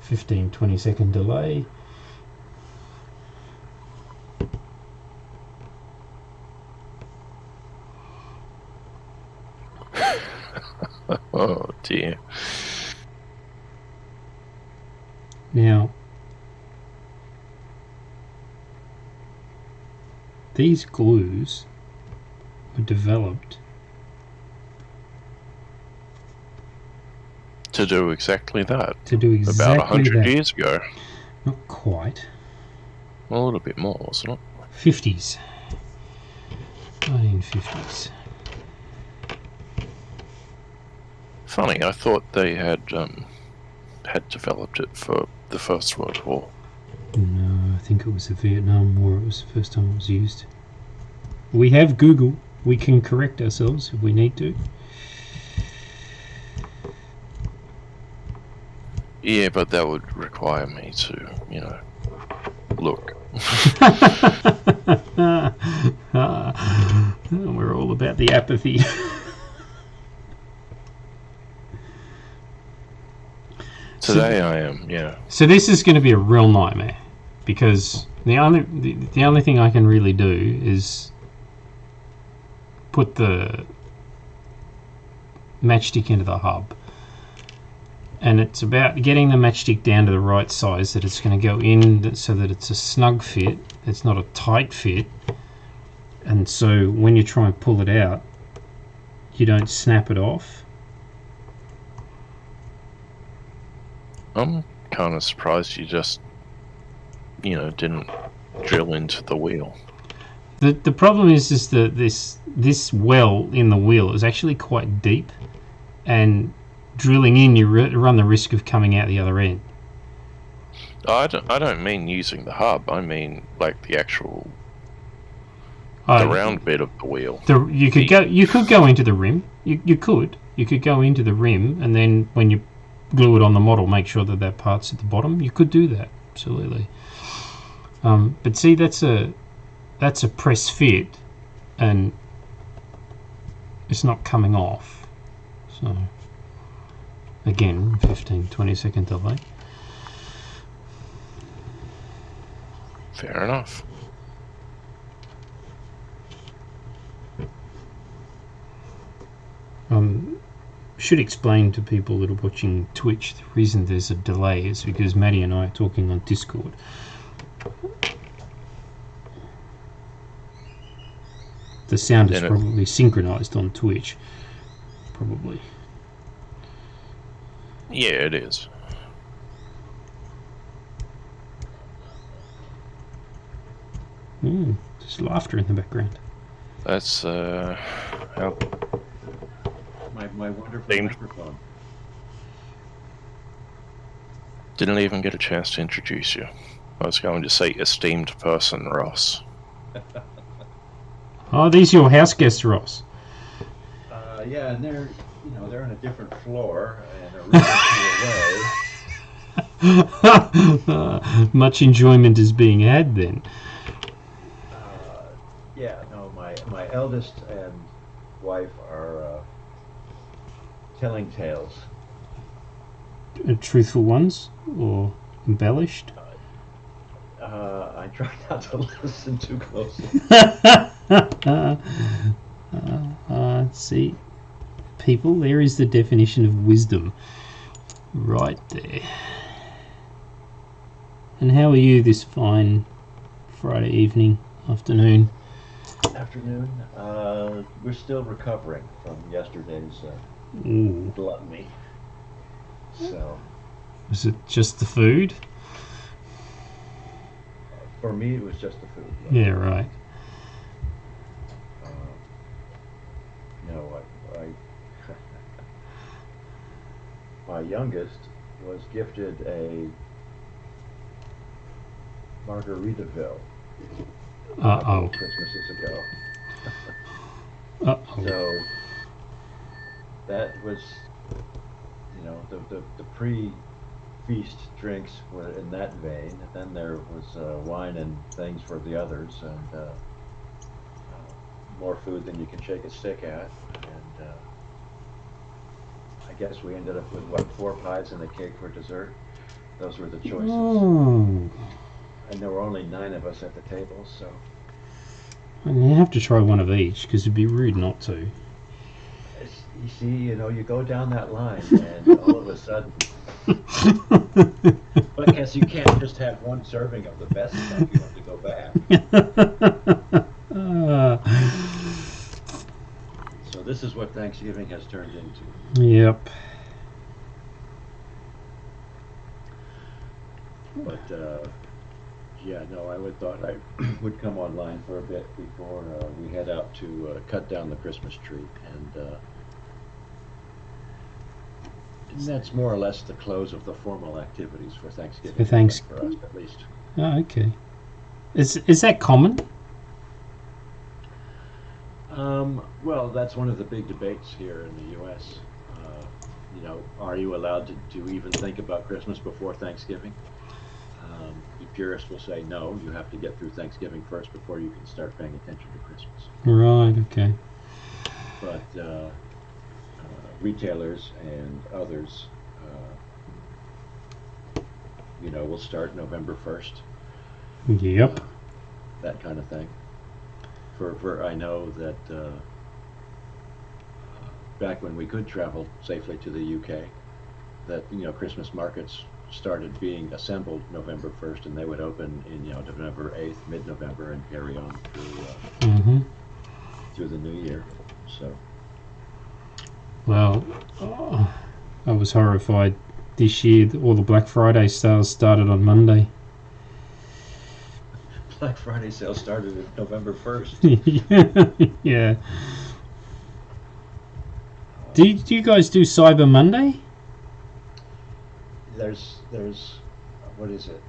15-20 second delay. Oh dear. Now, these glues were developed To do exactly that. to do exactly About 100 that. years ago. Not quite. A little bit more, wasn't it? 50s. 1950s. Funny, I thought they had developed it for the First World War. No, I think it was the Vietnam War. It was the first time it was used. We have Google. We can correct ourselves if we need to. Yeah, but that would require me to, you know, look. We're all about the apathy. Today I am, yeah. So this is going to be a real nightmare, because the only thing I can really do is put the matchstick into the hub, and it's about getting the matchstick down to the right size that it's going to go in, so that it's a snug fit. It's not a tight fit, and so when you try and pull it out, you don't snap it off. I'm kind of surprised you just, you know, didn't drill into the wheel. The problem is that this well in the wheel is actually quite deep, and drilling in, you run the risk of coming out the other end. I don't mean using the hub. I mean like the actual the round bit of the wheel. You could go into the rim. You could go into the rim, and then when you glue it on the model, make sure that part's at the bottom. You could do that, absolutely. But see, that's a press fit, and it's not coming off. So again, 15-20 second delay. Fair enough. Should explain to people that are watching Twitch, the reason there's a delay is because Matty and I are talking on Discord. The sound is probably synchronized on Twitch. Probably. Yeah, it is. There's laughter in the background. That's how my wonderful microphone. Didn't even get a chance to introduce you. I was going to say esteemed person, Ross. Oh, these are your house guests, Ross. Yeah, and they're on a different floor and a room away. Much enjoyment is being had then. Yeah, no, my eldest and wife are telling tales. Truthful ones or embellished? I try not to listen too closely. See, people, there is the definition of wisdom right there. And how are you this fine Friday evening, afternoon? Afternoon. We're still recovering from yesterday's gluttony. So. Was it just the food? For me, it was just the food. Yeah, right. My youngest was gifted a Margaritaville a couple of Christmases ago. So that was, the pre-feast drinks were in that vein. And then there was wine and things for the others, and more food than you can shake a stick at. And I guess we ended up with 4 pies and a cake for dessert. Those were the choices. Oh. And there were only 9 of us at the table, so. And you have to try one of each, because it'd be rude not to. You see, you go down that line, and all of a sudden, but guess you can't just have one serving of the best stuff. You have to go back. So this is what Thanksgiving has turned into. Yep. But I thought I would come online for a bit before we head out to cut down the Christmas tree, and that's more or less the close of the formal activities for Thanksgiving. For us, at least. Oh, okay. Is that common? Well, that's one of the big debates here in the U.S. Are you allowed to even think about Christmas before Thanksgiving? The purists will say no, you have to get through Thanksgiving first before you can start paying attention to Christmas. Right, okay. But retailers and others, will start November 1st. Yep. That kind of thing. For I know that back when we could travel safely to the UK, that Christmas markets started being assembled November 1st, and they would open in November 8th, mid-November, and carry on through the new year. So. Well, I was horrified this year. All the Black Friday sales started on Monday. Black Friday sales started November 1st. Yeah. Do you guys do Cyber Monday? There's what is it?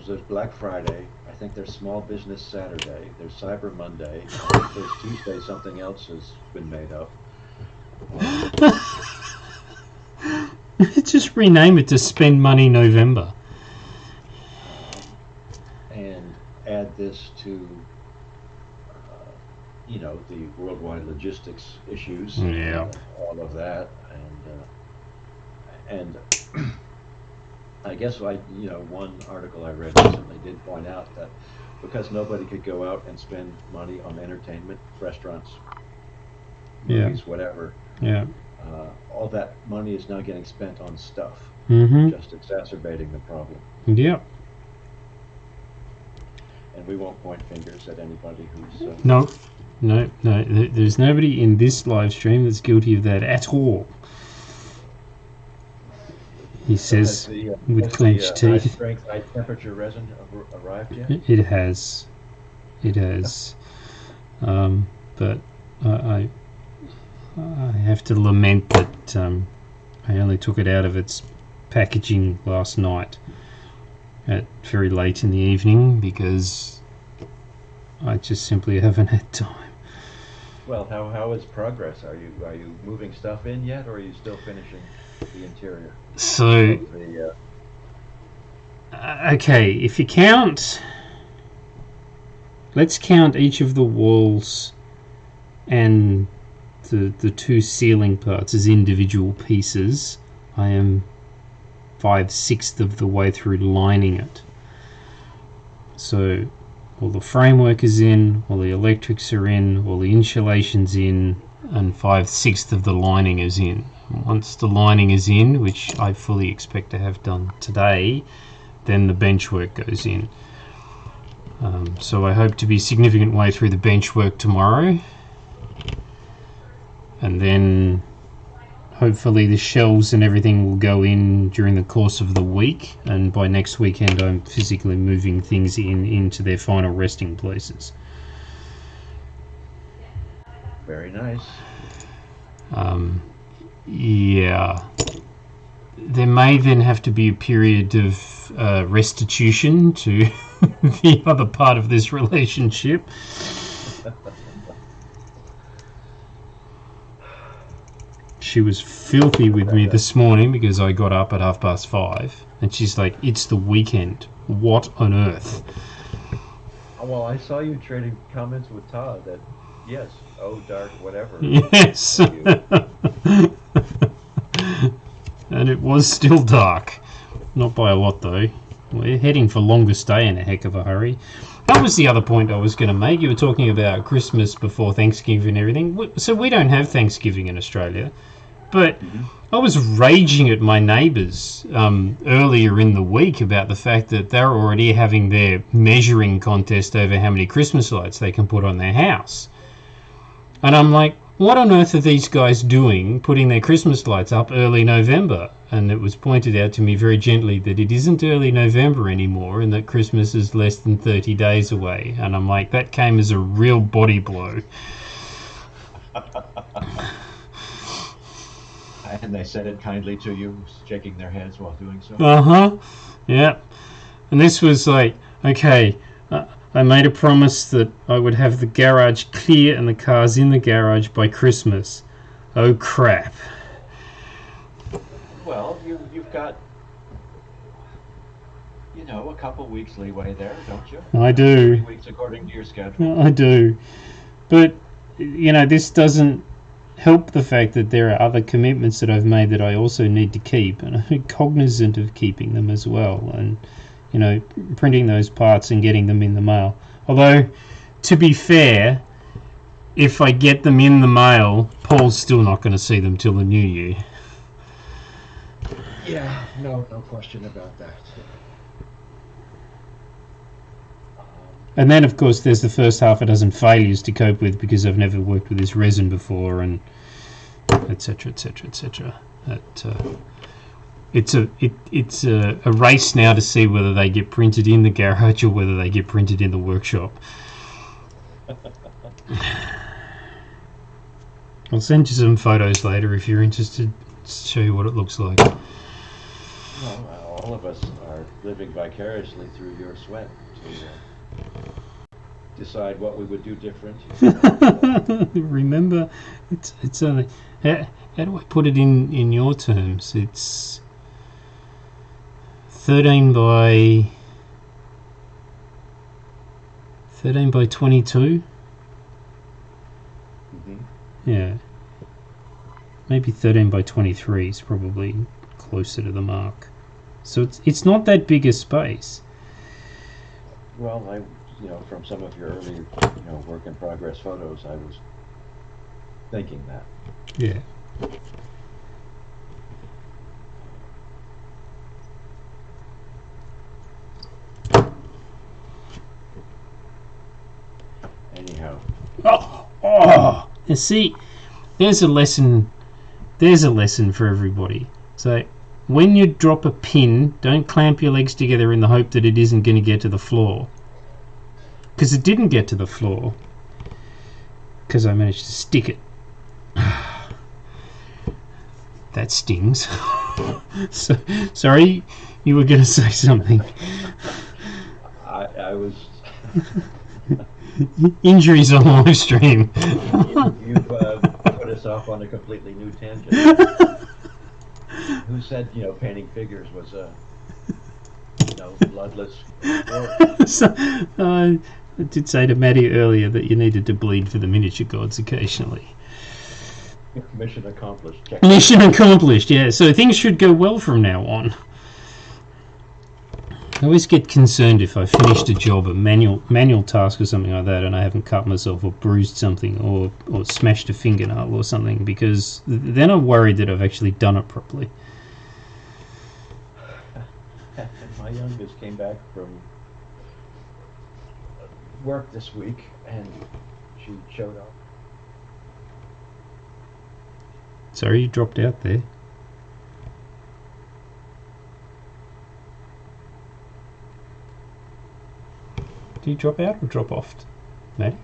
There's Black Friday. I think there's Small Business Saturday. There's Cyber Monday. I think there's Tuesday. Something else has been made up. Just rename it to Spend Money November. And add this to the worldwide logistics issues. Yeah. All of that, and I guess one article I read recently did point out that because nobody could go out and spend money on entertainment, restaurants, movies, whatever. Yeah. All that money is now getting spent on stuff, just exacerbating the problem. Yep. And we won't point fingers at anybody who's... No. There's nobody in this live stream that's guilty of that at all. He says with clenched teeth. High strength, high temperature resin arrived yet? It has. But I have to lament that I only took it out of its packaging last night at very late in the evening because I just simply haven't had time. Well, how is progress? Are you moving stuff in yet, or are you still finishing the interior? So, okay, if you count, let's count each of the walls and the two ceiling parts as individual pieces. I am 5/6 of the way through lining it. So all the framework is in, all the electrics are in, all the insulation's in, and 5/6 of the lining is in. Once the lining is in, which I fully expect to have done today, then the bench work goes in. So I hope to be a significant way through the bench work tomorrow, and then hopefully the shelves and everything will go in during the course of the week, and by next weekend I'm physically moving things into their final resting places. Very nice. Yeah. There may then have to be a period of restitution to the other part of this relationship. She was filthy with me this morning because I got up at 5:30, and she's like, "It's the weekend. What on earth?" Well, I saw you trading comments with Todd that, yes, oh, dark, whatever. Yes. And it was still dark. Not by a lot, though. We're heading for longest day in a heck of a hurry. That was the other point I was going to make. You were talking about Christmas before Thanksgiving and everything. So we don't have Thanksgiving in Australia. But I was raging at my neighbours earlier in the week about the fact that they're already having their measuring contest over how many Christmas lights they can put on their house. And I'm like, what on earth are these guys doing putting their Christmas lights up early November? And it was pointed out to me very gently that it isn't early November anymore and that Christmas is less than 30 days away. And I'm like, that came as a real body blow. And they said it kindly to you, shaking their heads while doing so? Uh-huh. Yeah. And this was like, okay, I made a promise that I would have the garage clear and the cars in the garage by Christmas. Oh crap. Well, you've got, a couple weeks leeway there, don't you? I do. 3 weeks according to your schedule. I do. But, this doesn't help the fact that there are other commitments that I've made that I also need to keep, and I'm cognizant of keeping them as well, and printing those parts and getting them in the mail. Although, to be fair, if I get them in the mail, Paul's still not going to see them till the new year. Yeah, no question about that. And then, of course, there's the first half a dozen failures to cope with because I've never worked with this resin before, and etc. It's a race now to see whether they get printed in the garage or whether they get printed in the workshop. I'll send you some photos later if you're interested to show you what it looks like. Well, all of us are living vicariously through your sweat to decide what we would do different. Remember, it's only how do I put it in your terms? It's 13 by 22. Yeah, maybe 13 by 23 is probably closer to the mark. So it's not that big a space. Well, from some of your early, work in progress photos, I was thinking that. Yeah. Anyhow. Oh! You see, there's a lesson. There's a lesson for everybody. So, when you drop a pin, don't clamp your legs together in the hope that it isn't going to get to the floor. Because it didn't get to the floor. Because I managed to stick it. That stings. So, sorry, you were going to say something. I was... Injuries on Livestream. You've put us off on a completely new tangent. Who said, painting figures was a, bloodless sport? So, I did say to Matty earlier that you needed to bleed for the miniature gods occasionally. Mission accomplished. Check. Mission accomplished, yeah. So things should go well from now on. I always get concerned if I finished a job, a manual task or something like that, and I haven't cut myself or bruised something or smashed a fingernail or something, because then I'm worried that I've actually done it properly. My youngest came back from work this week, and she showed up. Sorry, you dropped out there. Do you drop out or drop off, Matty?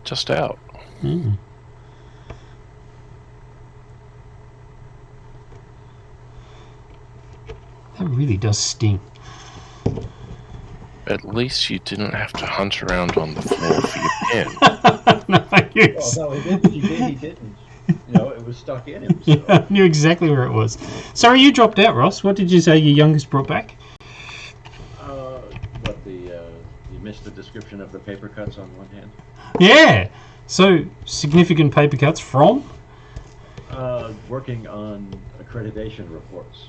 Just out. Mm. That really does sting. At least you didn't have to hunt around on the floor for your pen. No, yes. Oh, no, he didn't. It was stuck in him. So. Yeah, I knew exactly where it was. Sorry, you dropped out, Ross. What did you say your youngest brought back? You missed the description of the paper cuts on one hand. Yeah. So, significant paper cuts from? Working on accreditation reports.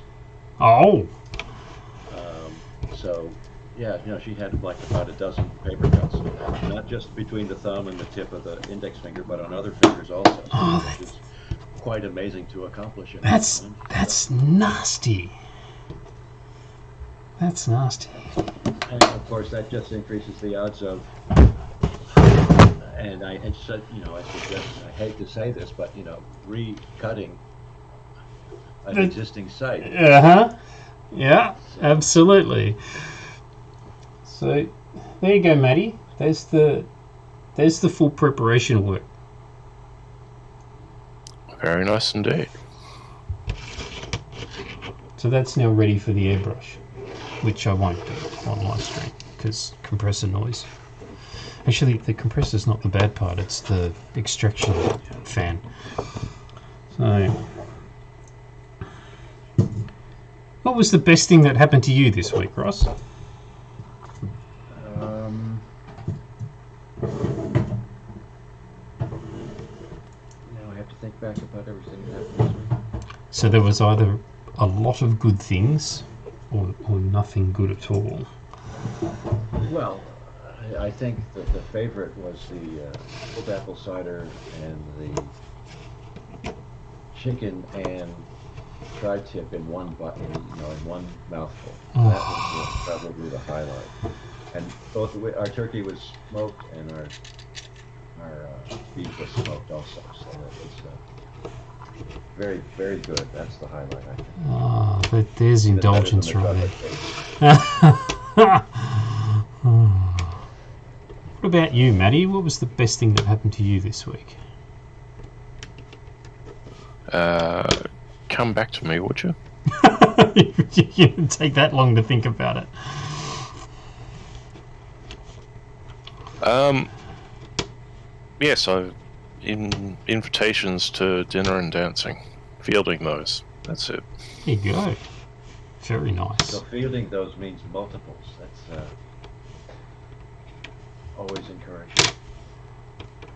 Oh. So, yeah, she had like about a dozen paper cuts, not just between the thumb and the tip of the index finger, but on other fingers also. Oh, which is quite amazing to accomplish. That's nasty. That's nasty. And of course, that just increases the odds of. And I said, I suggest, I hate to say this, but recutting an existing site. Yeah, absolutely. So there you go, Matty. There's the full preparation work. Very nice indeed. So that's now ready for the airbrush. which I won't do on live stream because compressor noise. Actually, the compressor's not the bad part, it's the extraction fan. So, what was the best thing that happened to you this week, Ross? Now I have to think back about everything that happened this week. So there was either a lot of good things or nothing good at all. Well, I think that the favorite was the cold apple cider and the chicken and tri-tip in one in one mouthful. Oh. That was probably the highlight. And both our turkey was smoked and our beef was smoked also. So that was very, very good. That's the highlight, I think. Ah, but there's indulgence right there. What about you, Matty? What was the best thing that happened to you this week? Come back to me, would you? You didn't take that long to think about it. Yes, invitations to dinner and dancing. Fielding those. That's it. There you go. Very nice. So fielding those means multiples. That's always encouraging.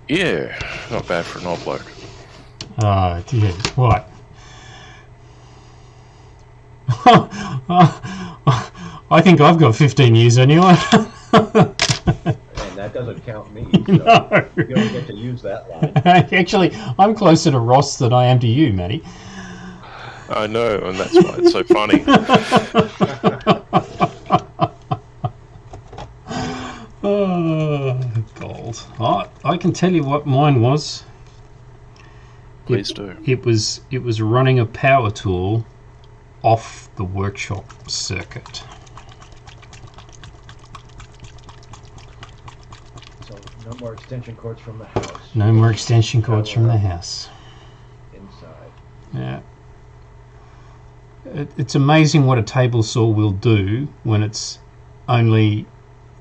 Yeah, not bad for an old bloke. Dear. What? I think I've got 15 years anyway. And that doesn't count me, so No. you don't get to use that line. Actually, I'm closer to Ross than I am to you, Matty. I know, and that's why it's so funny. Oh, gold. I can tell you what mine was. Please do. It was running a power tool off the workshop circuit. So no more extension cords from the house. No more extension cords from the house. Inside. Yeah. It's amazing what a table saw will do when it's only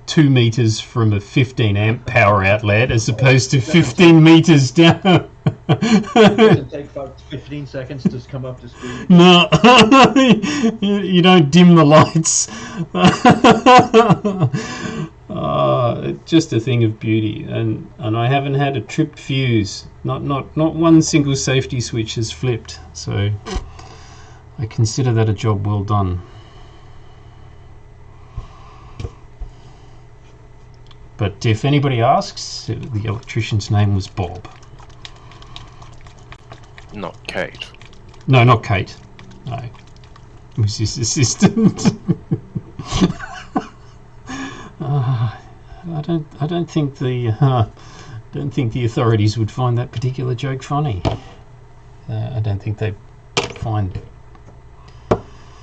2 meters from a 15 amp power outlet as opposed to 15 meters down. Does it take about 15 seconds to come up to speed? No, you don't dim the lights. Just a thing of beauty, and I haven't had a tripped fuse. Not one single safety switch has flipped. So I consider that a job well done. But if anybody asks, the electrician's name was Bob. Not Kate. No, not Kate. No, it was his assistant. I don't think the authorities would find that particular joke funny. I don't think they find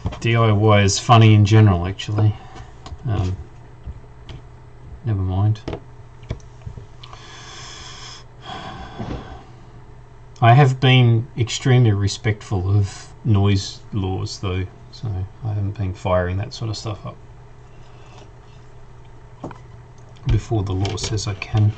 DIYers funny in general, actually. Never mind. I have been extremely respectful of noise laws, though, so I haven't been firing that sort of stuff up before the law says I can.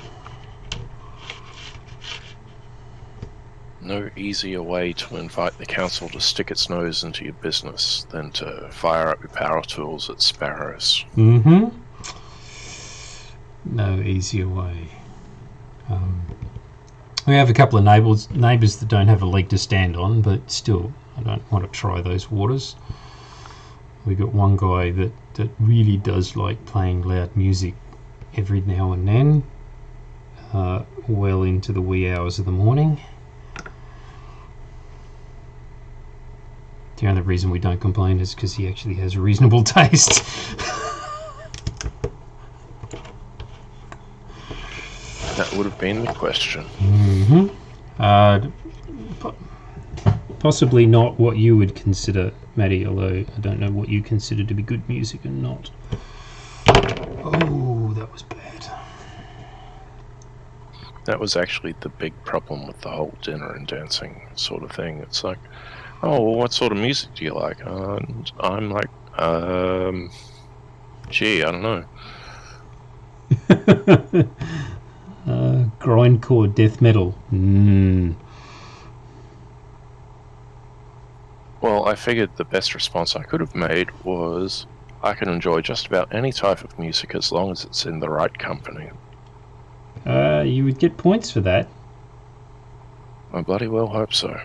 No easier way to invite the council to stick its nose into your business than to fire up your power tools at sparrows. Mm-hmm. No easier way. We have a couple of neighbours that don't have a leg to stand on, but still, I don't want to try those waters. We got one guy that really does like playing loud music every now and then, well into the wee hours of the morning. The only reason we don't complain is because he actually has reasonable taste. That would have been the question. Mm-hmm. Possibly not what you would consider, Matty, although I don't know what you consider to be good music and not. Oh, that was bad. That was actually the big problem with the whole dinner and dancing sort of thing. It's like, oh, well, what sort of music do you like? And I'm like, Gee, I don't know. Grindcore death metal. Well, I figured the best response I could have made was I can enjoy just about any type of music as long as it's in the right company. You would get points for that. I bloody well hope so.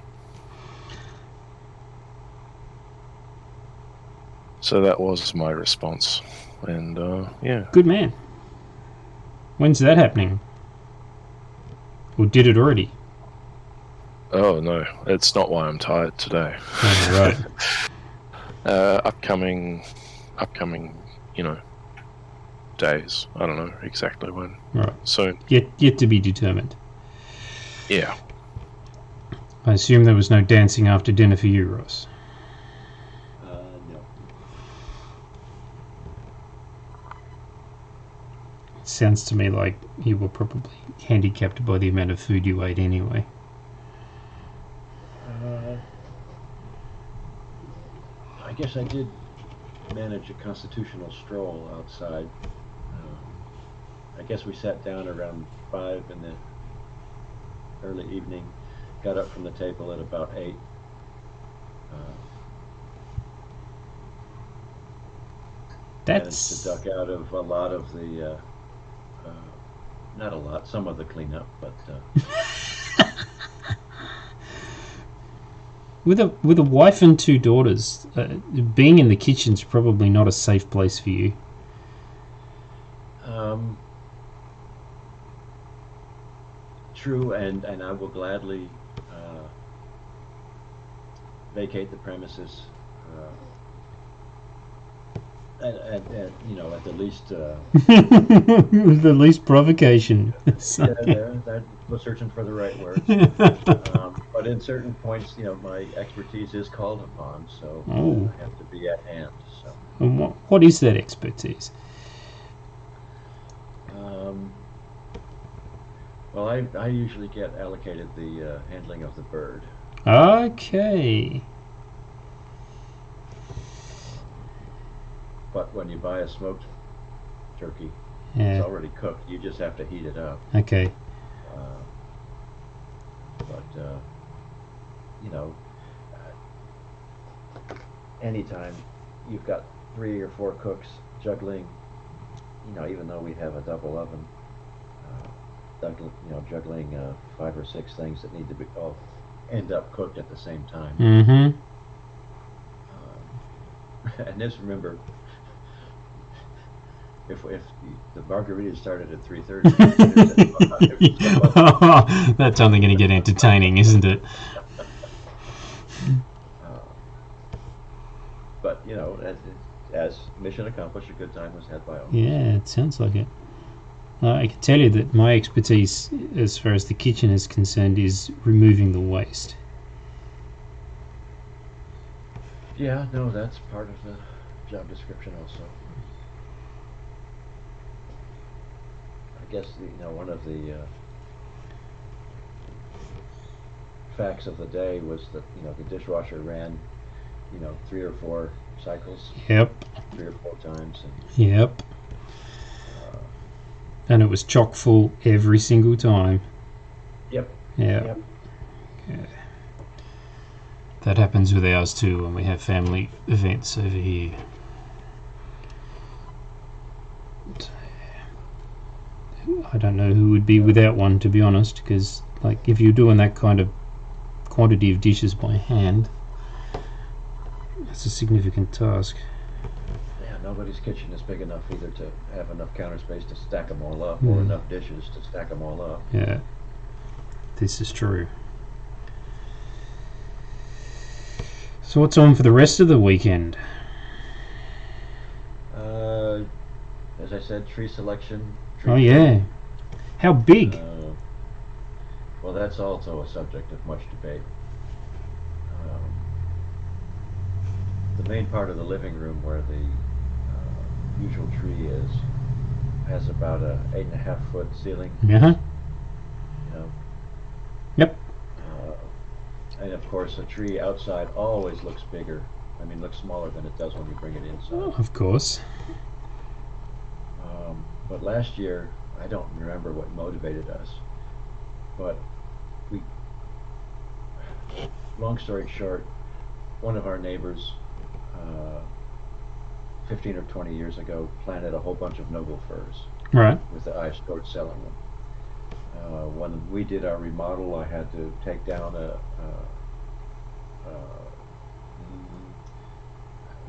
So that was my response. And, yeah. Good man. When's that happening? Or did it already? Oh, no. It's not why I'm tired today. Oh, right. Upcoming, days. I don't know exactly when. Right. So Yet to be determined. Yeah. I assume there was no dancing after dinner for you, Ross. No. It sounds to me like you were probably handicapped by the amount of food you ate anyway. I guess I did manage a constitutional stroll outside. I guess we sat down around 5 in the early evening, got up from the table at about 8. Managed to duck out of a lot of the, not a lot, some of the cleanup, but... With a wife and 2 daughters, being in the kitchen's probably not a safe place for you. True, and I will gladly vacate the premises, and at the least. The least provocation. That was searching for the right words. But in certain points, my expertise is called upon, so I have to be at hand. So. And what is that expertise? Well, I usually get allocated the handling of the bird. Okay. But when you buy a smoked turkey, Yeah. it's already cooked. You just have to heat it up. Okay. But anytime you've got 3 or 4 cooks juggling, even though we have a double oven, juggling 5 or 6 things that need to be all end up cooked at the same time. Mm-hmm. And just remember, if the margarita started at 3:30, that's only going to get entertaining, isn't it? But as mission accomplished, a good time was had by all. Yeah, it sounds like it. I can tell you that my expertise, as far as the kitchen is concerned, is removing the waste. Yeah, no, that's part of the job description also. I guess one of the facts of the day was that the dishwasher ran 3 or 4 cycles. Yep. 3 or 4 times. And, yep. And it was chock full every single time. Yep. Yep. Yeah. That happens with ours too when we have family events over here. I don't know who would be without one, to be honest, because if you're doing that kind of quantity of dishes by hand, it's a significant task. Yeah, nobody's kitchen is big enough either to have enough counter space to stack them all up, or enough dishes to stack them all up. Yeah, this is true. So what's on for the rest of the weekend? As I said, tree selection. Oh yeah, how big? Well, that's also a subject of much debate. The main part of the living room where the usual tree is has about a 8.5-foot ceiling. Uh-huh. Yep. And of course, a tree outside always looks bigger. Looks smaller than it does when you bring it inside. Oh, of course. But last year, I don't remember what motivated us, but we, long story short, one of our neighbors, 15 or 20 years ago, planted a whole bunch of noble firs Right. with the eyes towards selling them. When we did our remodel, I had to take down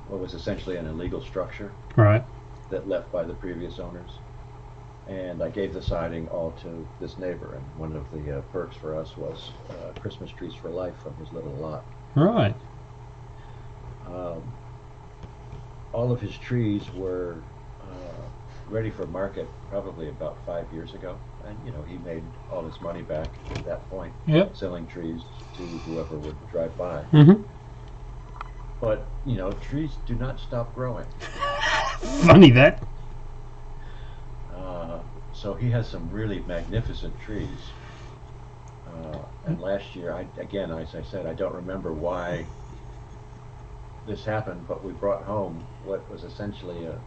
what was essentially an illegal structure Right. that left by the previous owners. And I gave the siding all to this neighbor, and one of the perks for us was Christmas trees for life from his little lot. Right. All of his trees were ready for market probably about 5 years ago, and he made all his money back at that point, Yep. selling trees to whoever would drive by. Mm-hmm. But trees do not stop growing. Funny that. So he has some really magnificent trees. And last year, again, as I said, I don't remember why this happened, but we brought home what was essentially a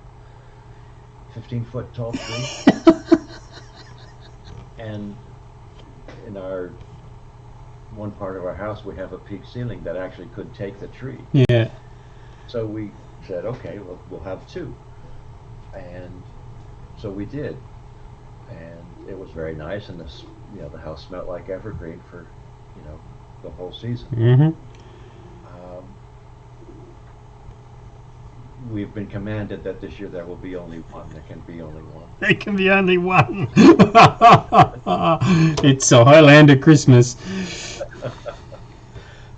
15-foot tall tree. And in our one part of our house, we have a peak ceiling that actually could take the tree. Yeah. So we said, okay, well, we'll have two. And so we did. And it was very nice, and the house smelled like evergreen for, the whole season. Mm-hmm. We've been commanded that this year there will be only one. There can be only one. There can be only one. It's a Highlander Christmas.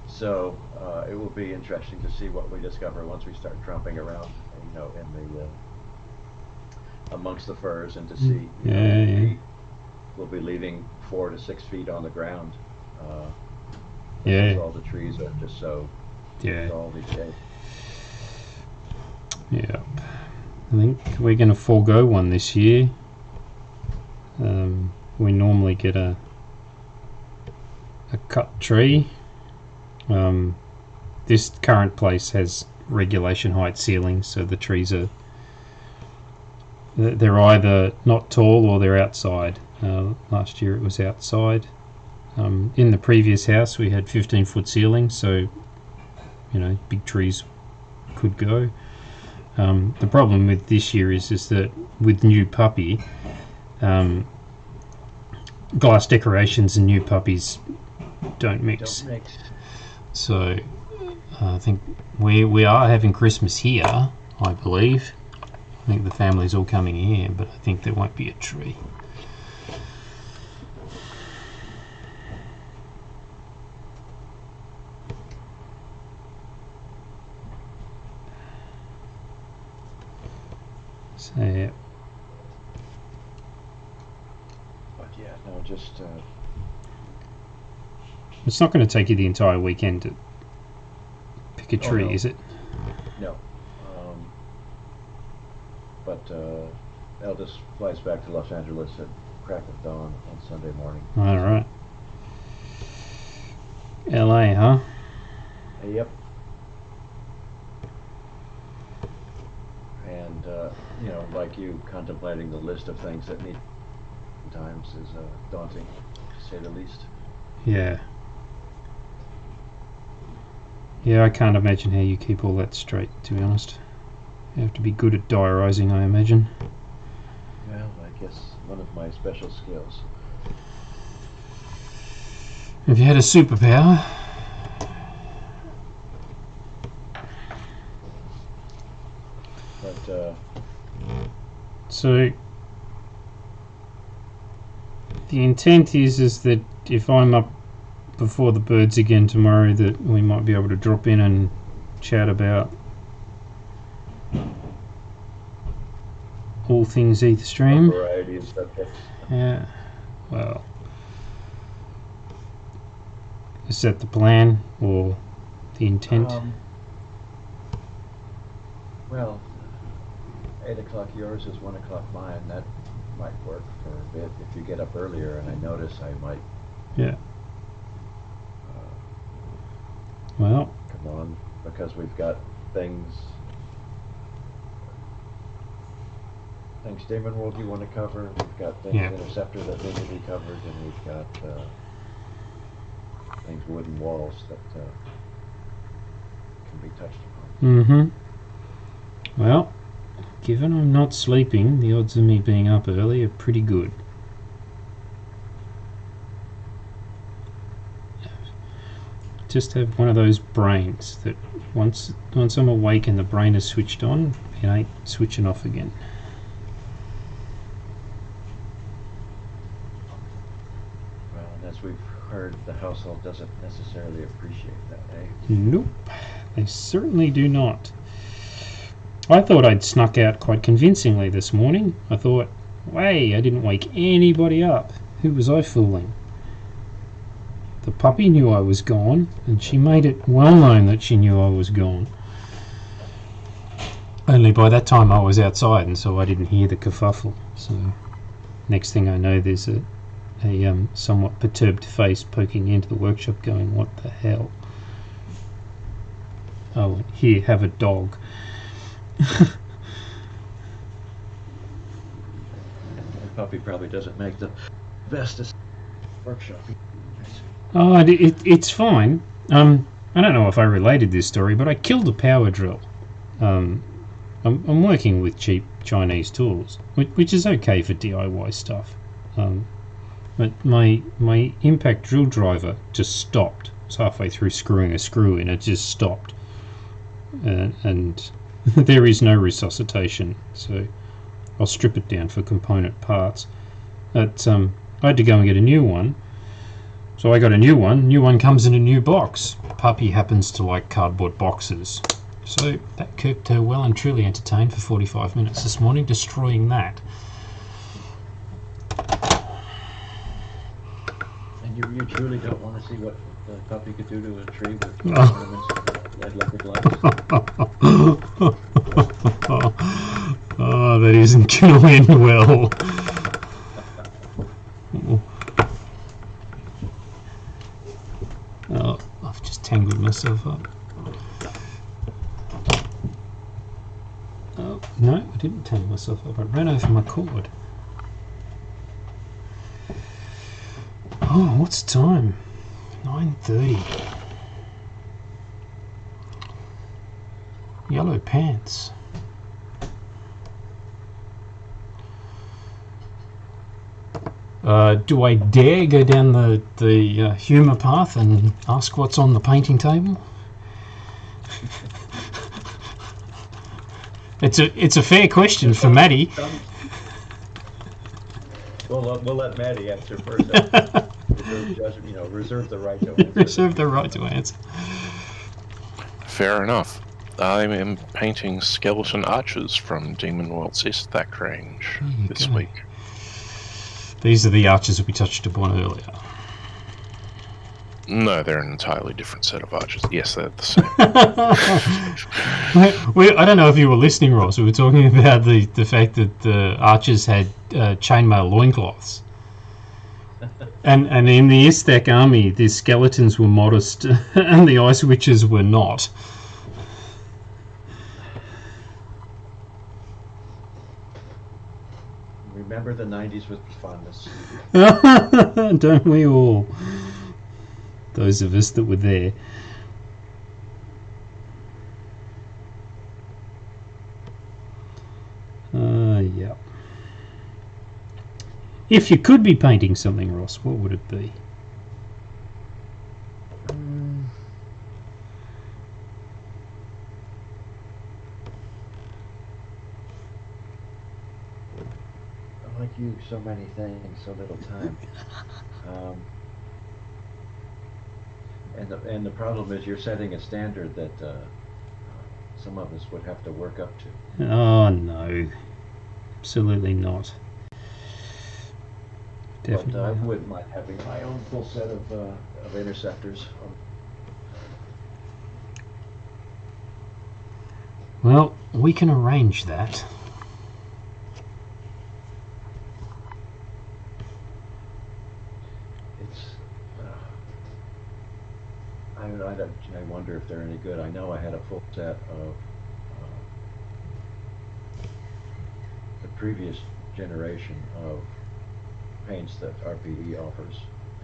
So it will be interesting to see what we discover once we start tromping around, in the amongst the firs, and to see. Yeah. We'll be leaving 4 to 6 feet on the ground. Yeah. All the trees are just so tall these days. Yeah. I think we're going to forego one this year. We normally get a cut tree. This current place has regulation height ceilings, so the trees they're either not tall or they're outside. Last year it was outside. In the previous house we had 15-foot ceilings, so big trees could go. The problem with this year is that with new puppy, glass decorations and new puppies don't mix. So I think we are having Christmas here, I believe. I think the family's all coming here, but I think there won't be a tree. So yeah. But yeah, no, just It's not going to take you the entire weekend to pick a tree, no. is it? No. But Eldest flies back to Los Angeles at crack of dawn on Sunday morning. All right. LA, huh? Yep. And like you, contemplating the list of things that need times is daunting, to say the least. Yeah. Yeah, I can't imagine how you keep all that straight, to be honest. You have to be good at diarising, I imagine. Well, I guess one of my special skills. If you had a superpower... But So the intent is that if I'm up before the birds again tomorrow, that we might be able to drop in and chat about all things a Etherstream. variety of subjects. Yeah. Well, is that the plan or the intent? Well, 8 o'clock yours is 1 o'clock mine. That might work for a bit. If you get up earlier and I notice, I might Yeah. Well, come on, because we've got things things Demonworld you want to cover. We've got things Yeah. Interceptor that need to be covered, and we've got things Wooden Walls that can be touched upon. Mm-hmm. Well, given I'm not sleeping, the odds of me being up early are pretty good. Just have one of those brains that once I'm awake and the brain is switched on, it ain't switching off again. Well, and as we've heard, the household doesn't necessarily appreciate that, eh? Nope, they certainly do not. I thought I'd snuck out quite convincingly this morning. I thought, hey, I didn't wake anybody up. Who was I fooling? The puppy knew I was gone, and she made it well known that she knew I was gone. Only by that time I was outside, and so I didn't hear the kerfuffle. So next thing I know, there's a somewhat perturbed face poking into the workshop going, what the hell? Oh, here, have a dog. The puppy probably doesn't make the bestest workshop. Oh, it's fine. I don't know if I related this story, but I killed a power drill. I'm working with cheap Chinese tools, which is okay for DIY stuff. But my impact drill driver just stopped. It's halfway through screwing a screw in, it just stopped. And there is no resuscitation, so I'll strip it down for component parts. But I had to go and get a new one. So I got a new one. New one comes in a new box. Puppy happens to like cardboard boxes. So that kept her well and truly entertained for 45 minutes this morning, destroying that. And you truly don't want to see what the puppy could do to a tree with ornaments of red leopard lights? Oh, that isn't going to end well. Oh, I've just tangled myself up. Oh, no, I didn't tangle myself up. I ran over my cord. Oh, what's the time? 9:30. Yellow pants. Do I dare go down the humour path and ask what's on the painting table? It's a fair question for Matty. We'll let Matty answer first. Reserve the right to answer. Reserve the right to answer. Fair enough. I am painting skeleton archers from Demonworld's Isthac range this week. These are the archers that we touched upon earlier. No, they're an entirely different set of archers. Yes, they're the same. I don't know if you were listening, Ross. We were talking about the fact that the archers had chainmail loincloths. And in the Isthac army, the skeletons were modest and the ice witches were not. Remember the 90s with fondness. Don't we all? Those of us that were there. Yeah. If you could be painting something, Ross, what would it be? Like you, so many things, so little time. And the problem is you're setting a standard that some of us would have to work up to. Oh no, absolutely not. Definitely. But I wouldn't mind having my own full set of interceptors. Well, we can arrange that. I wonder if they're any good. I know I had a full set of the previous generation of paints that RPE offers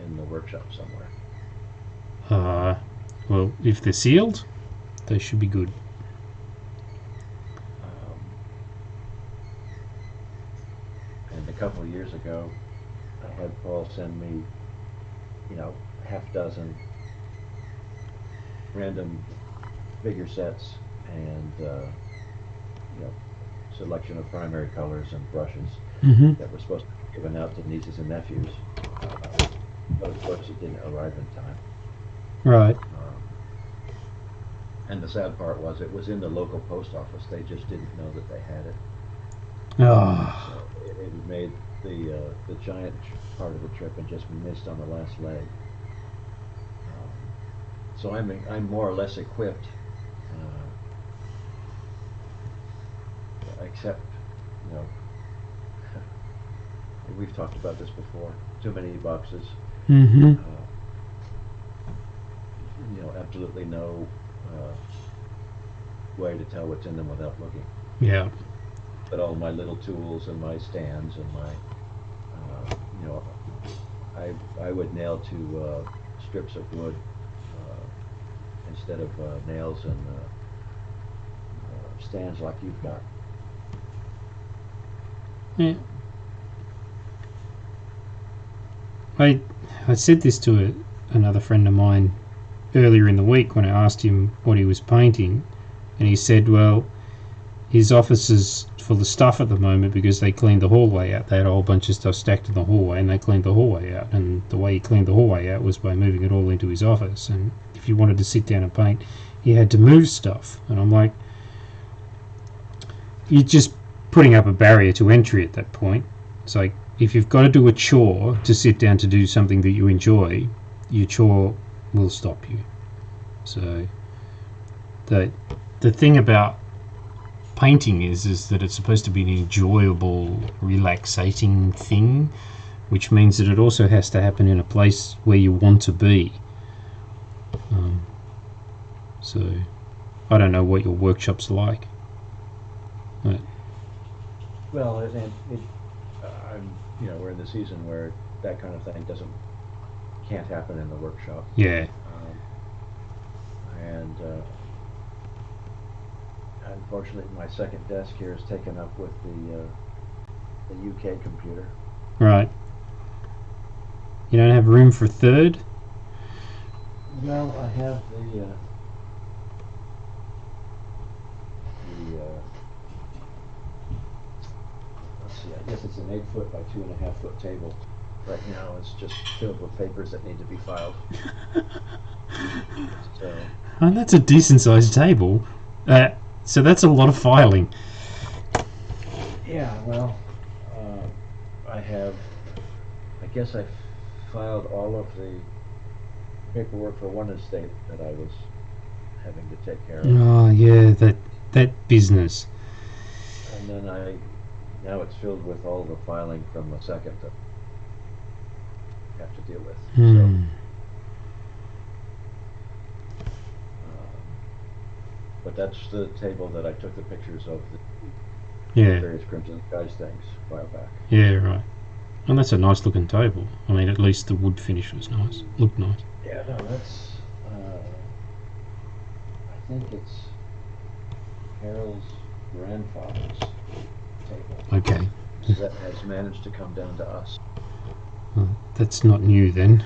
in the workshop somewhere. Well, if they're sealed, they should be good. And a couple of years ago, I had Paul send me, half dozen random figure sets and selection of primary colors and brushes that were supposed to be given out to nieces and nephews. But of course, it didn't arrive in time. Right. And the sad part was, it was in the local post office. They just didn't know that they had it. Oh. So it made the giant part of the trip and just missed on the last leg. So I'm more or less equipped, except, we've talked about this before. Too many boxes. Absolutely no way to tell what's in them without looking. Yeah. But all my little tools and my stands and my, I would nail to strips of wood instead of nails and stands like you've got. Yeah. I said this to another friend of mine earlier in the week when I asked him what he was painting, and he said, well, his office is full of stuff at the moment because they cleaned the hallway out. They had a whole bunch of stuff stacked in the hallway, and they cleaned the hallway out, and the way he cleaned the hallway out was by moving it all into his office. And if you wanted to sit down and paint, he had to move stuff. And I'm like, you're just putting up a barrier to entry at that point. It's like, if you've got to do a chore to sit down to do something that you enjoy, your chore will stop you. So the thing about painting is that it's supposed to be an enjoyable, relaxating thing, which means that it also has to happen in a place where you want to be. So I don't know what your workshop's like. But Well, we're in the season where that kind of thing can't happen in the workshop. yeah. And unfortunately, my second desk here is taken up with the UK computer. Right. You don't have room for a third? Well, I have let's see, I guess it's an 8-foot by 2.5-foot table. Right now, it's just filled with papers that need to be filed. So, Oh, that's a decent sized table. So that's a lot of filing. yeah, well, I guess I filed all of the paperwork for one estate that I was having to take care of. Oh yeah, that business. And then now it's filled with all the filing from the second that I have to deal with. So, but that's the table that I took the pictures of the Yeah. various Crimson Skies things a while back. Yeah, right. And that's a nice looking table. I mean, at least the wood finish was nice. Looked nice. Yeah, no, that's, I think it's Harold's grandfather's table Okay. that has managed to come down to us. Well, that's not new then.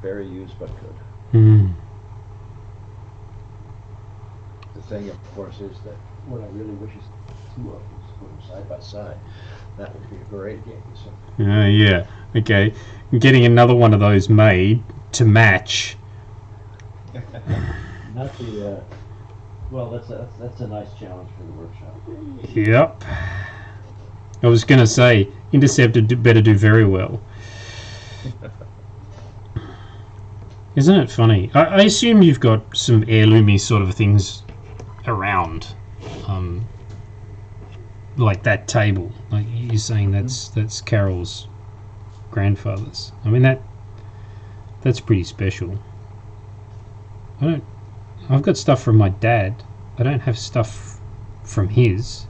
Very used, but good. Hmm. The thing, of course, is that what I really wish is two of them to put them side by side. That would be a great game. So. Yeah. Okay. Getting another one of those made to match. Not the. Well, that's a nice challenge for the workshop. Yep. I was going to say, Interceptor better do very well. Isn't it funny? I assume you've got some heirloomy sort of things around, like that table. Like you're saying, that's Carol's grandfather's. I mean that's pretty special. I've got stuff from my dad. I don't have stuff from his.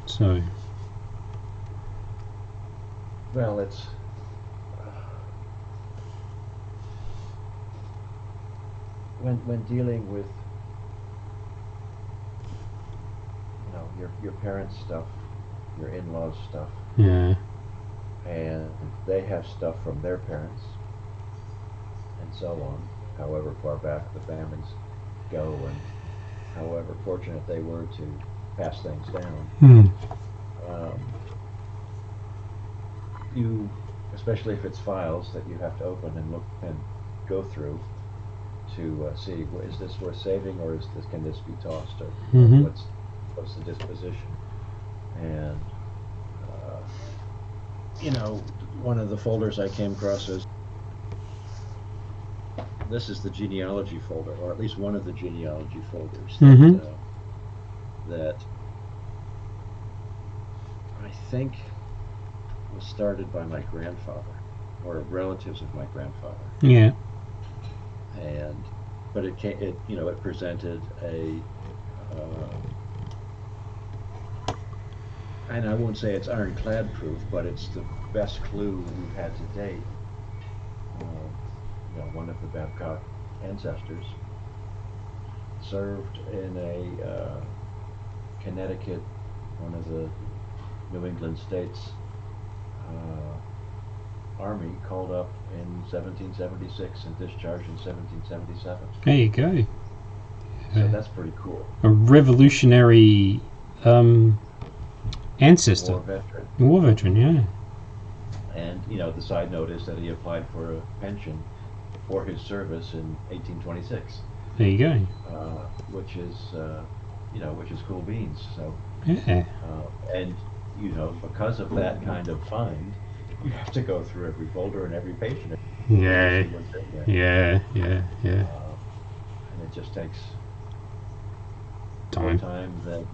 So, well, it's when dealing with, you know, your parents' stuff, your in-laws' stuff, yeah. and they have stuff from their parents, and so on, however far back the families go, and however fortunate they were to pass things down. You, especially if it's files that you have to open and look and go through to see, is this worth saving, or can this be tossed, or what's the disposition? And you know, one of the folders I came across is, this is the genealogy folder, or at least one of the genealogy folders that I think was started by my grandfather, or relatives of my grandfather. Yeah. But it presented a, and I won't say it's ironclad proof, but it's the best clue we've had to date. One of the Babcock ancestors served in a Connecticut, one of the New England states, Army, called up in 1776 and discharged in 1777. There you go. So that's pretty cool. A revolutionary ancestor. War veteran, yeah. And, the side note is that he applied for a pension for his service in 1826. There you go. Which is cool beans. So, yeah. And, because of that kind of find, you have to go through every folder and every page. Yeah. Yeah. And it just takes more time than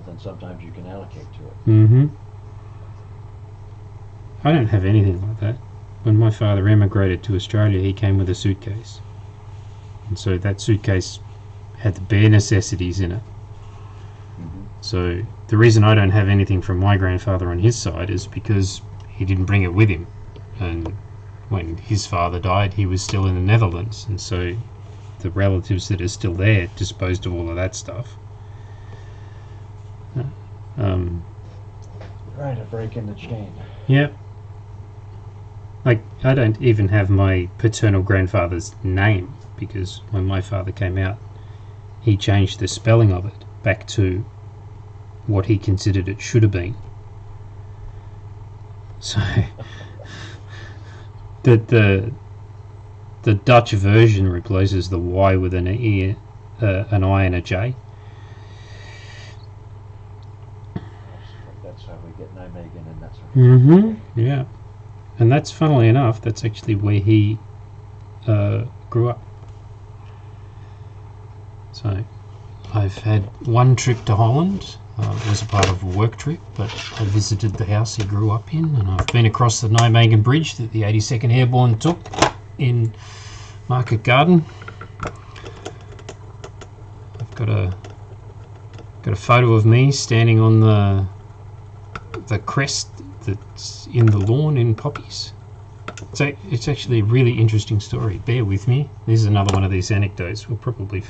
than sometimes you can allocate to it. I don't have anything like that. When my father emigrated to Australia, he came with a suitcase, and so that suitcase had the bare necessities in it. So the reason I don't have anything from my grandfather on his side is because he didn't bring it with him, and when his father died, he was still in the Netherlands, and so the relatives that are still there disposed of all of that stuff. Right, a break in the chain. Yeah. Like, I don't even have my paternal grandfather's name, because when my father came out, he changed the spelling of it back to what he considered it should have been. So the Dutch version replaces the Y with an E, an I and a J. That's how we get Nijmegen, and that's how yeah. And that's, funnily enough, that's actually where he grew up. So I've had one trip to Holland. It was a part of a work trip, but I visited the house he grew up in, and I've been across the Nijmegen Bridge that the 82nd Airborne took in Market Garden. I've got a photo of me standing on the crest that's in the lawn in poppies. So it's actually a really interesting story. Bear with me. This is another one of these anecdotes. We'll probably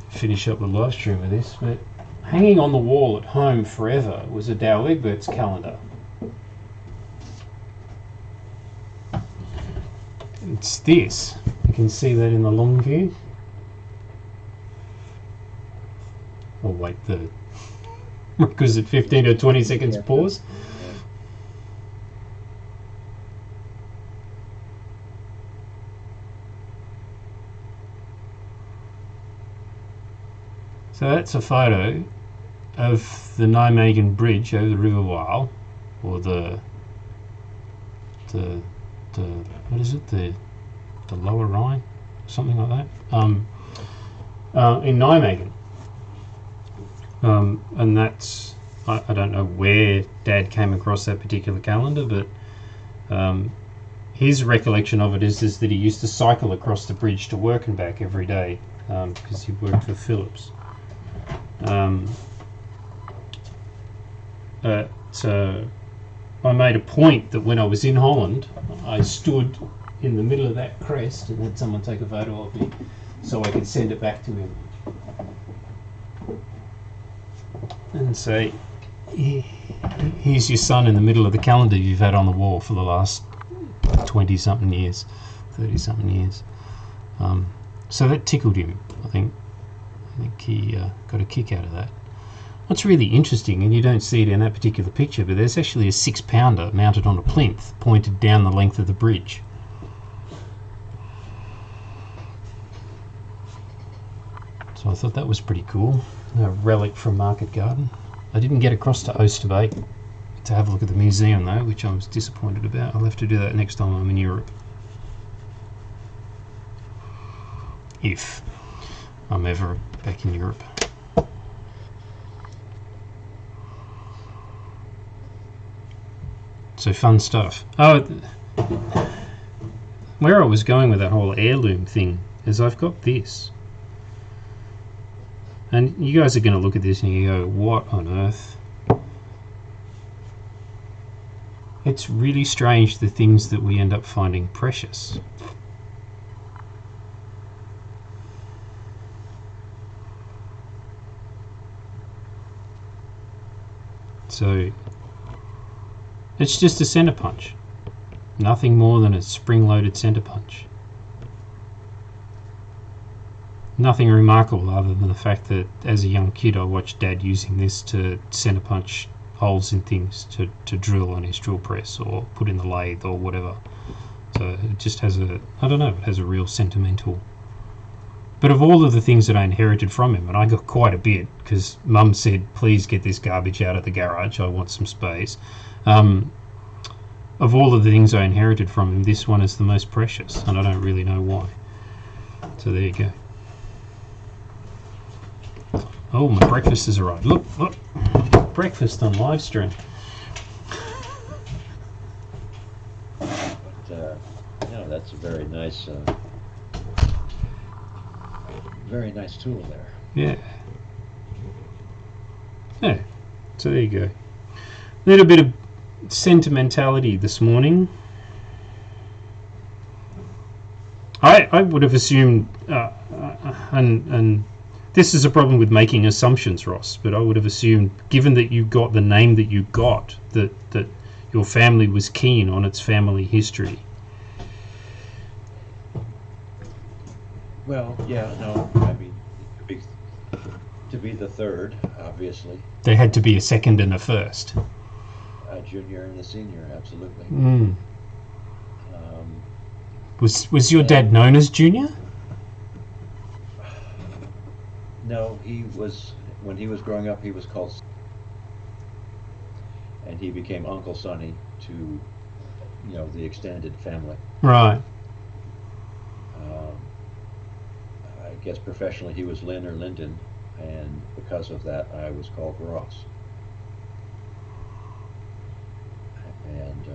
finish up the live stream with this, but hanging on the wall at home forever was a Dow Egbert's calendar. It's this. You can see that in the long view. I'll wait the requisite 15 or 20 seconds pause. So that's a photo of the Nijmegen Bridge over the River Waal, or the what is it, the Lower Rhine, something like that, in Nijmegen. And that's, I don't know where Dad came across that particular calendar, but his recollection of it is that he used to cycle across the bridge to work and back every day because he worked for Phillips. So I made a point that when I was in Holland, I stood in the middle of that crest and had someone take a photo of me so I could send it back to him and say, here's your son in the middle of the calendar you've had on the wall for the last 20-something years, 30-something years. So that tickled him, I think. I think he got a kick out of that. What's really interesting, and you don't see it in that particular picture, but there's actually a 6-pounder mounted on a plinth pointed down the length of the bridge. So I thought that was pretty cool. A relic from Market Garden. I didn't get across to Oosterbeek to have a look at the museum though, which I was disappointed about. I'll have to do that next time I'm in Europe. If I'm ever back in Europe. So fun stuff. Oh, where I was going with that whole heirloom thing is I've got this. And you guys are going to look at this and you go, what on earth? It's really strange the things that we end up finding precious. So it's just a center punch. Nothing more than a spring-loaded center punch. Nothing remarkable other than the fact that as a young kid I watched Dad using this to center punch holes in things to drill on his drill press or put in the lathe or whatever. So it just has a, I don't know, it has a real sentimental. But of all of the things that I inherited from him, and I got quite a bit because Mum said, please get this garbage out of the garage, I want some space. Of all of the things I inherited from him, this one is the most precious, and I don't really know why. So there you go. Oh, my breakfast has arrived. Look, breakfast on Livestream. But, that's a very nice tool there. Yeah. Yeah, so there you go. A little bit of sentimentality this morning. I would have assumed, and this is a problem with making assumptions, Ross, but I would have assumed, given that you got the name that you got, that your family was keen on its family history. Well, yeah, no, I mean, to be the third, obviously. There had to be a second and a first. A junior and a senior, absolutely. Mm. Was your dad known as Junior? No, he was, when he was growing up, he was called, and he became Uncle Sonny to, the extended family. Right. I guess professionally he was Lynn or Lyndon, and because of that I was called Ross. And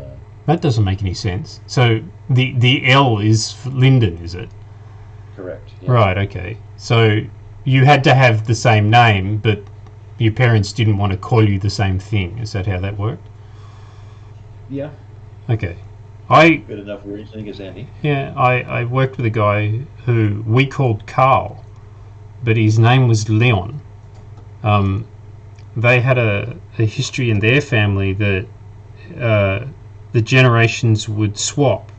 that doesn't make any sense. So the L is for Lyndon, is it? Correct. Yeah. Right, okay. So you had to have the same name, but your parents didn't want to call you the same thing. Is that how that worked? Yeah. Okay. Good enough reasoning as any. Yeah, I worked with a guy who we called Carl, but his name was Leon. They had a history in their family that the generations would swap.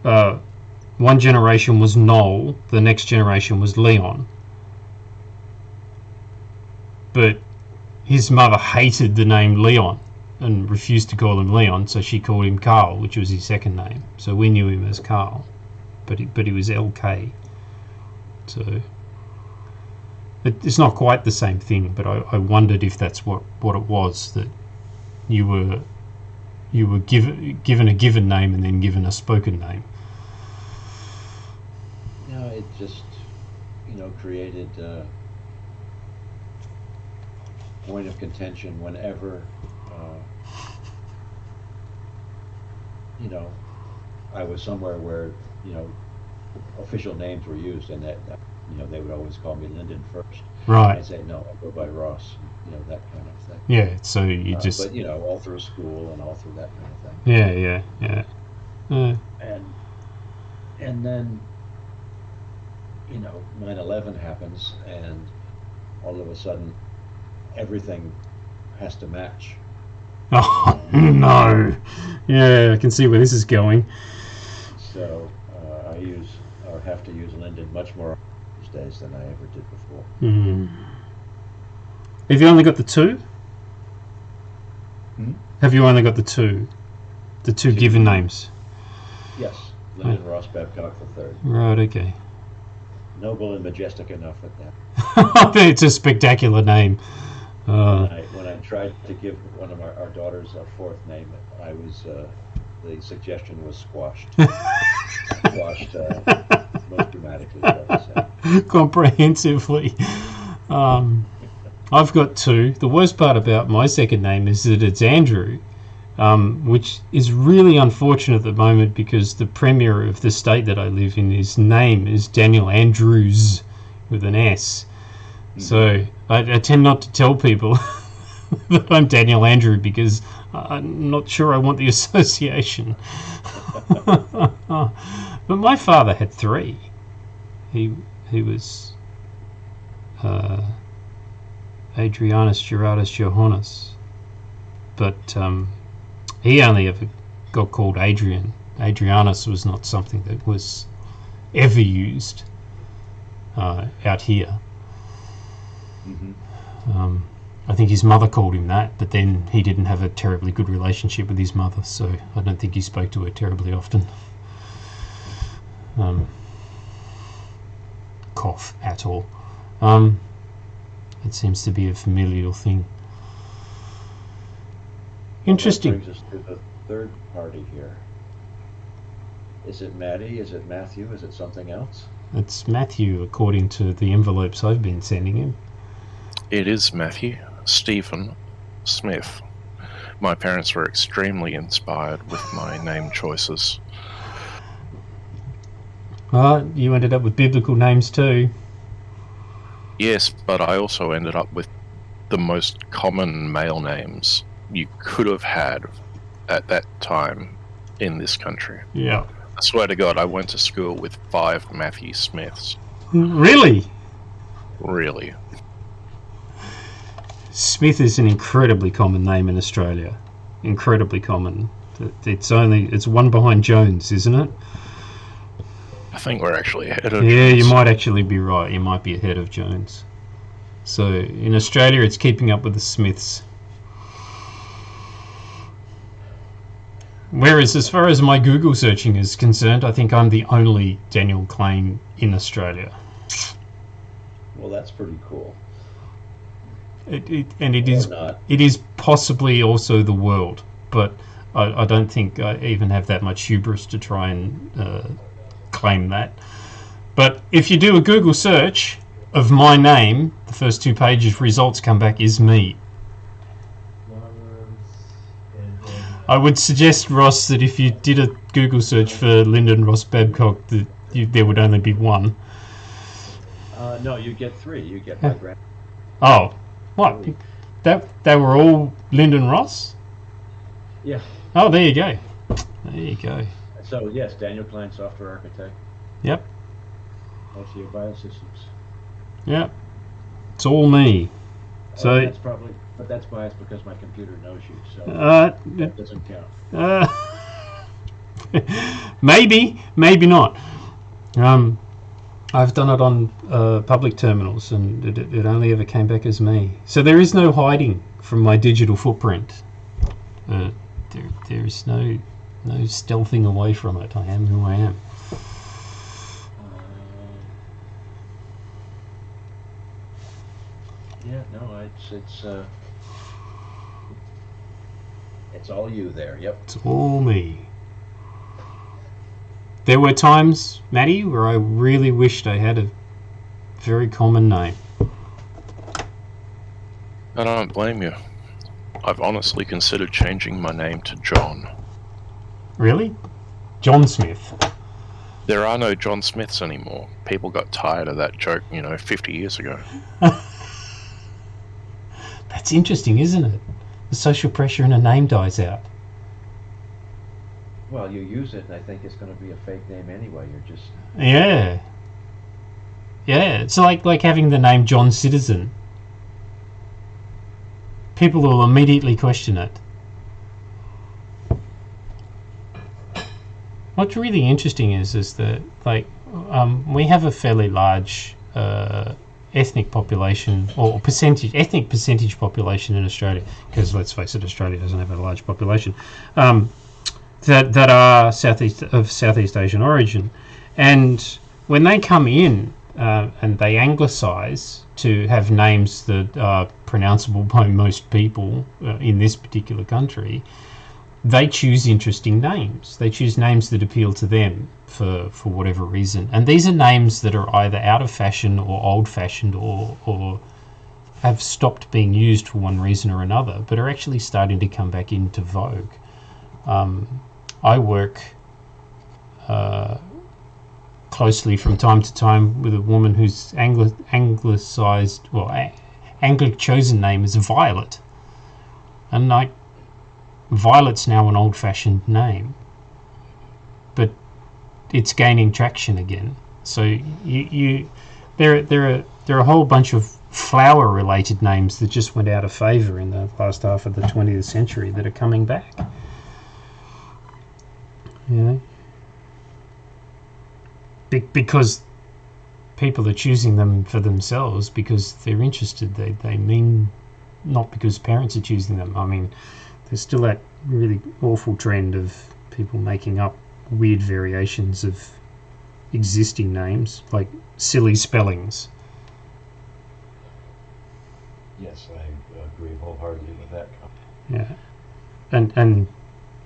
One generation was Noel, the next generation was Leon. But his mother hated the name Leon and refused to call him Leon, so she called him Carl, which was his second name. So we knew him as Carl, but he was LK. So it's not quite the same thing, but I wondered if that's what it was, that you were given a given name and then given a spoken name. No, it just created point of contention whenever I was somewhere where, official names were used, and that they would always call me Lyndon first. Right. I'd say, no, I go by Ross, that kind of thing. Yeah, so you just... But, all through school and all through that kind of thing. Yeah. And then, 9/11 happens, and all of a sudden, everything has to match. Oh, no. Yeah, I can see where this is going. So I have to use Lyndon much more these days than I ever did before. Have you only got the two? Hmm? Have you only got the two? The two given names? Yes, Lyndon Ross Babcock III. Right, okay. Noble and majestic enough at that. It's a spectacular name. When I tried to give one of our daughters a fourth name, the suggestion was squashed. Most dramatically, I would say. Comprehensively. I've got two. The worst part about my second name is that it's Andrew, which is really unfortunate at the moment because the Premier of the state that I live in, his name is Daniel Andrews with an S. So I tend not to tell people that I'm Daniel Andrew because I'm not sure I want the association. But my father had three. He was Adrianus Gerardus Johannes, but he only ever got called Adrian. Adrianus was not something that was ever used out here. I think his mother called him that, but then he didn't have a terribly good relationship with his mother, so I don't think he spoke to her terribly often. Cough at all. It seems to be a familial thing. Interesting. That brings us to the third party here. Is it Matty? Is it Matthew? Is it something else? It's Matthew, according to the envelopes I've been sending him. It is Matthew Stephen Smith. My parents were extremely inspired with my name choices. You ended up with biblical names too. Yes, but I also ended up with the most common male names you could have had at that time in this country. Yeah. I swear to God, I went to school with 5 Matthew Smiths. Really? Really. Smith is an incredibly common name in Australia. Incredibly common. It's one behind Jones, isn't it? I think we're actually ahead of Yeah, Jones. you might actually be right. You might be ahead of Jones. So in Australia, it's keeping up with the Smiths. Whereas as far as my Google searching is concerned, I think I'm the only Daniel Klein in Australia. Well, that's pretty cool. It Not. is possibly also the world, but I don't think I even have that much hubris to try and claim that. But if you do a Google search of my name, the first 2 pages results come back is me. I would suggest, Ross, that if you did a Google search for Lyndon Ross Babcock, that there would only be one. No, you get 3. You get my grand. Oh, what? They were all Lyndon Ross? Yeah. Oh, there you go. There you go. So yes, Daniel Klein, software architect. Yep. ICO Biosystems. Yep. It's all me. So that's biased because my computer knows you, so that doesn't count. Maybe not. I've done it on public terminals, and it only ever came back as me. So there is no hiding from my digital footprint. There is no stealthing away from it. I am who I am. Yeah, no, it's all you there. Yep. It's all me. There were times, Matty, where I really wished I had a very common name. I don't blame you. I've honestly considered changing my name to John. Really? John Smith. There are no John Smiths anymore. People got tired of that joke, 50 years ago. That's interesting, isn't it? The social pressure in a name dies out. Well, you use it, and I think it's going to be a fake name anyway. You're just... Yeah. Yeah, it's like having the name John Citizen. People will immediately question it. What's really interesting is that we have a fairly large ethnic population or ethnic percentage population in Australia, because let's face it, Australia doesn't have a large population that are Southeast Asian origin, and when they come in and they anglicise to have names that are pronounceable by most people in this particular country, they choose interesting names. They choose names that appeal to them for whatever reason. And these are names that are either out of fashion or old-fashioned or have stopped being used for one reason or another, but are actually starting to come back into vogue. I work closely from time to time with a woman whose anglicised, Anglic chosen name is Violet. And Violet's now an old-fashioned name, but it's gaining traction again. So there are a whole bunch of flower-related names that just went out of favour in the last half of the 20th century that are coming back. Because people are choosing them for themselves because they're interested. They mean, not because parents are choosing them. I mean, there's still that really awful trend of people making up weird variations of existing names, like silly spellings. Yes, I agree wholeheartedly with that. Yeah, and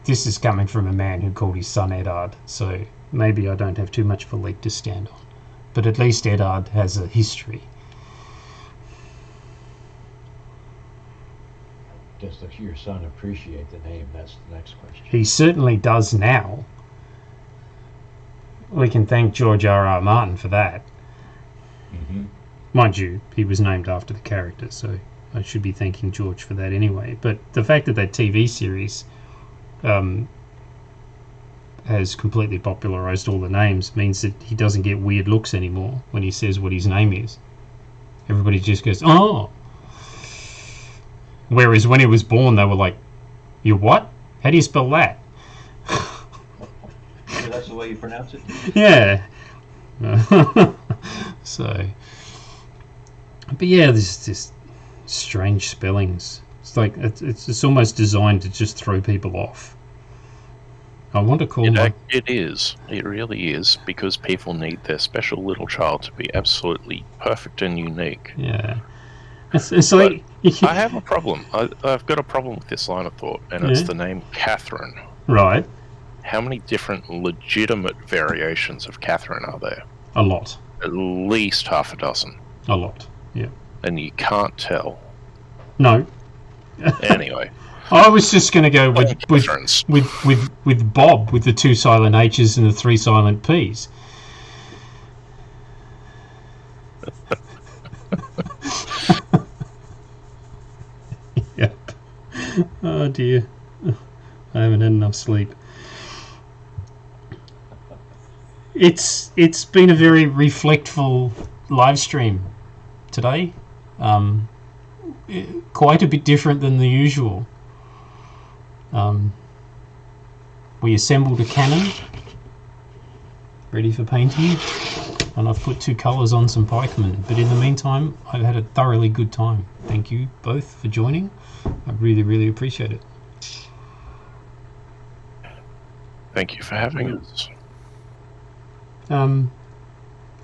this is coming from a man who called his son Eddard, so maybe I don't have too much of a leg to stand on. But at least Eddard has a history. Does your son appreciate the name? That's the next question. He certainly does now. We can thank George R.R. Martin for that. Mm-hmm. Mind you, he was named after the character, so I should be thanking George for that anyway. But the fact that TV series has completely popularised all the names means that he doesn't get weird looks anymore when he says what his name is. Everybody just goes, oh! Whereas when he was born, they were like, you what? How do you spell that? So that's the way you pronounce it? Yeah. So, but yeah, there's just strange spellings. It's like it's almost designed to just throw people off. I want to call It is. It really is, because people need their special little child to be absolutely perfect and unique. Yeah. It's like... I have a problem. I've got a problem with this line of thought, and it's the name Catherine. Right. How many different legitimate variations of Catherine are there? A lot. At least half a dozen. A lot, yeah. And you can't tell. No. Anyway. I was just going to go with Bob, with the 2 silent H's and the 3 silent P's. Yep. Oh dear. I haven't had enough sleep. It's been a very reflectful live stream today. Quite a bit different than the usual. We assembled a cannon ready for painting, and I've put 2 colours on some pikemen, but in the meantime I've had a thoroughly good time. Thank you both for joining. I really appreciate it. Thank you for having us.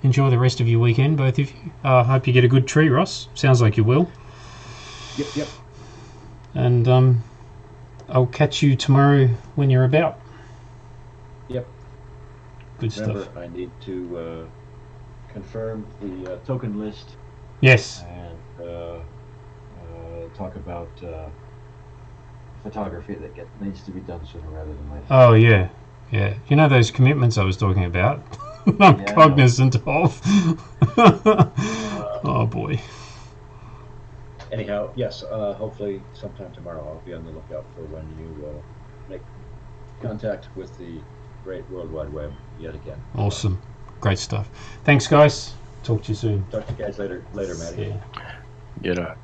Enjoy the rest of your weekend, both of you. Hope you get a good tree, Ross. Sounds like you will. Yep. And I'll catch you tomorrow when you're about. Yep. Good Remember, stuff. I need to confirm the token list. Yes. And talk about photography that needs to be done sooner rather than later. Oh yeah. Yeah, you know those commitments I was talking about. I'm Yeah. cognizant of. Oh boy. Anyhow, yes, hopefully sometime tomorrow I'll be on the lookout for when you make contact with the great World Wide Web yet again. Awesome. Great stuff. Thanks, guys. Talk to you soon. Talk to you guys later, See Matty. ya. You know.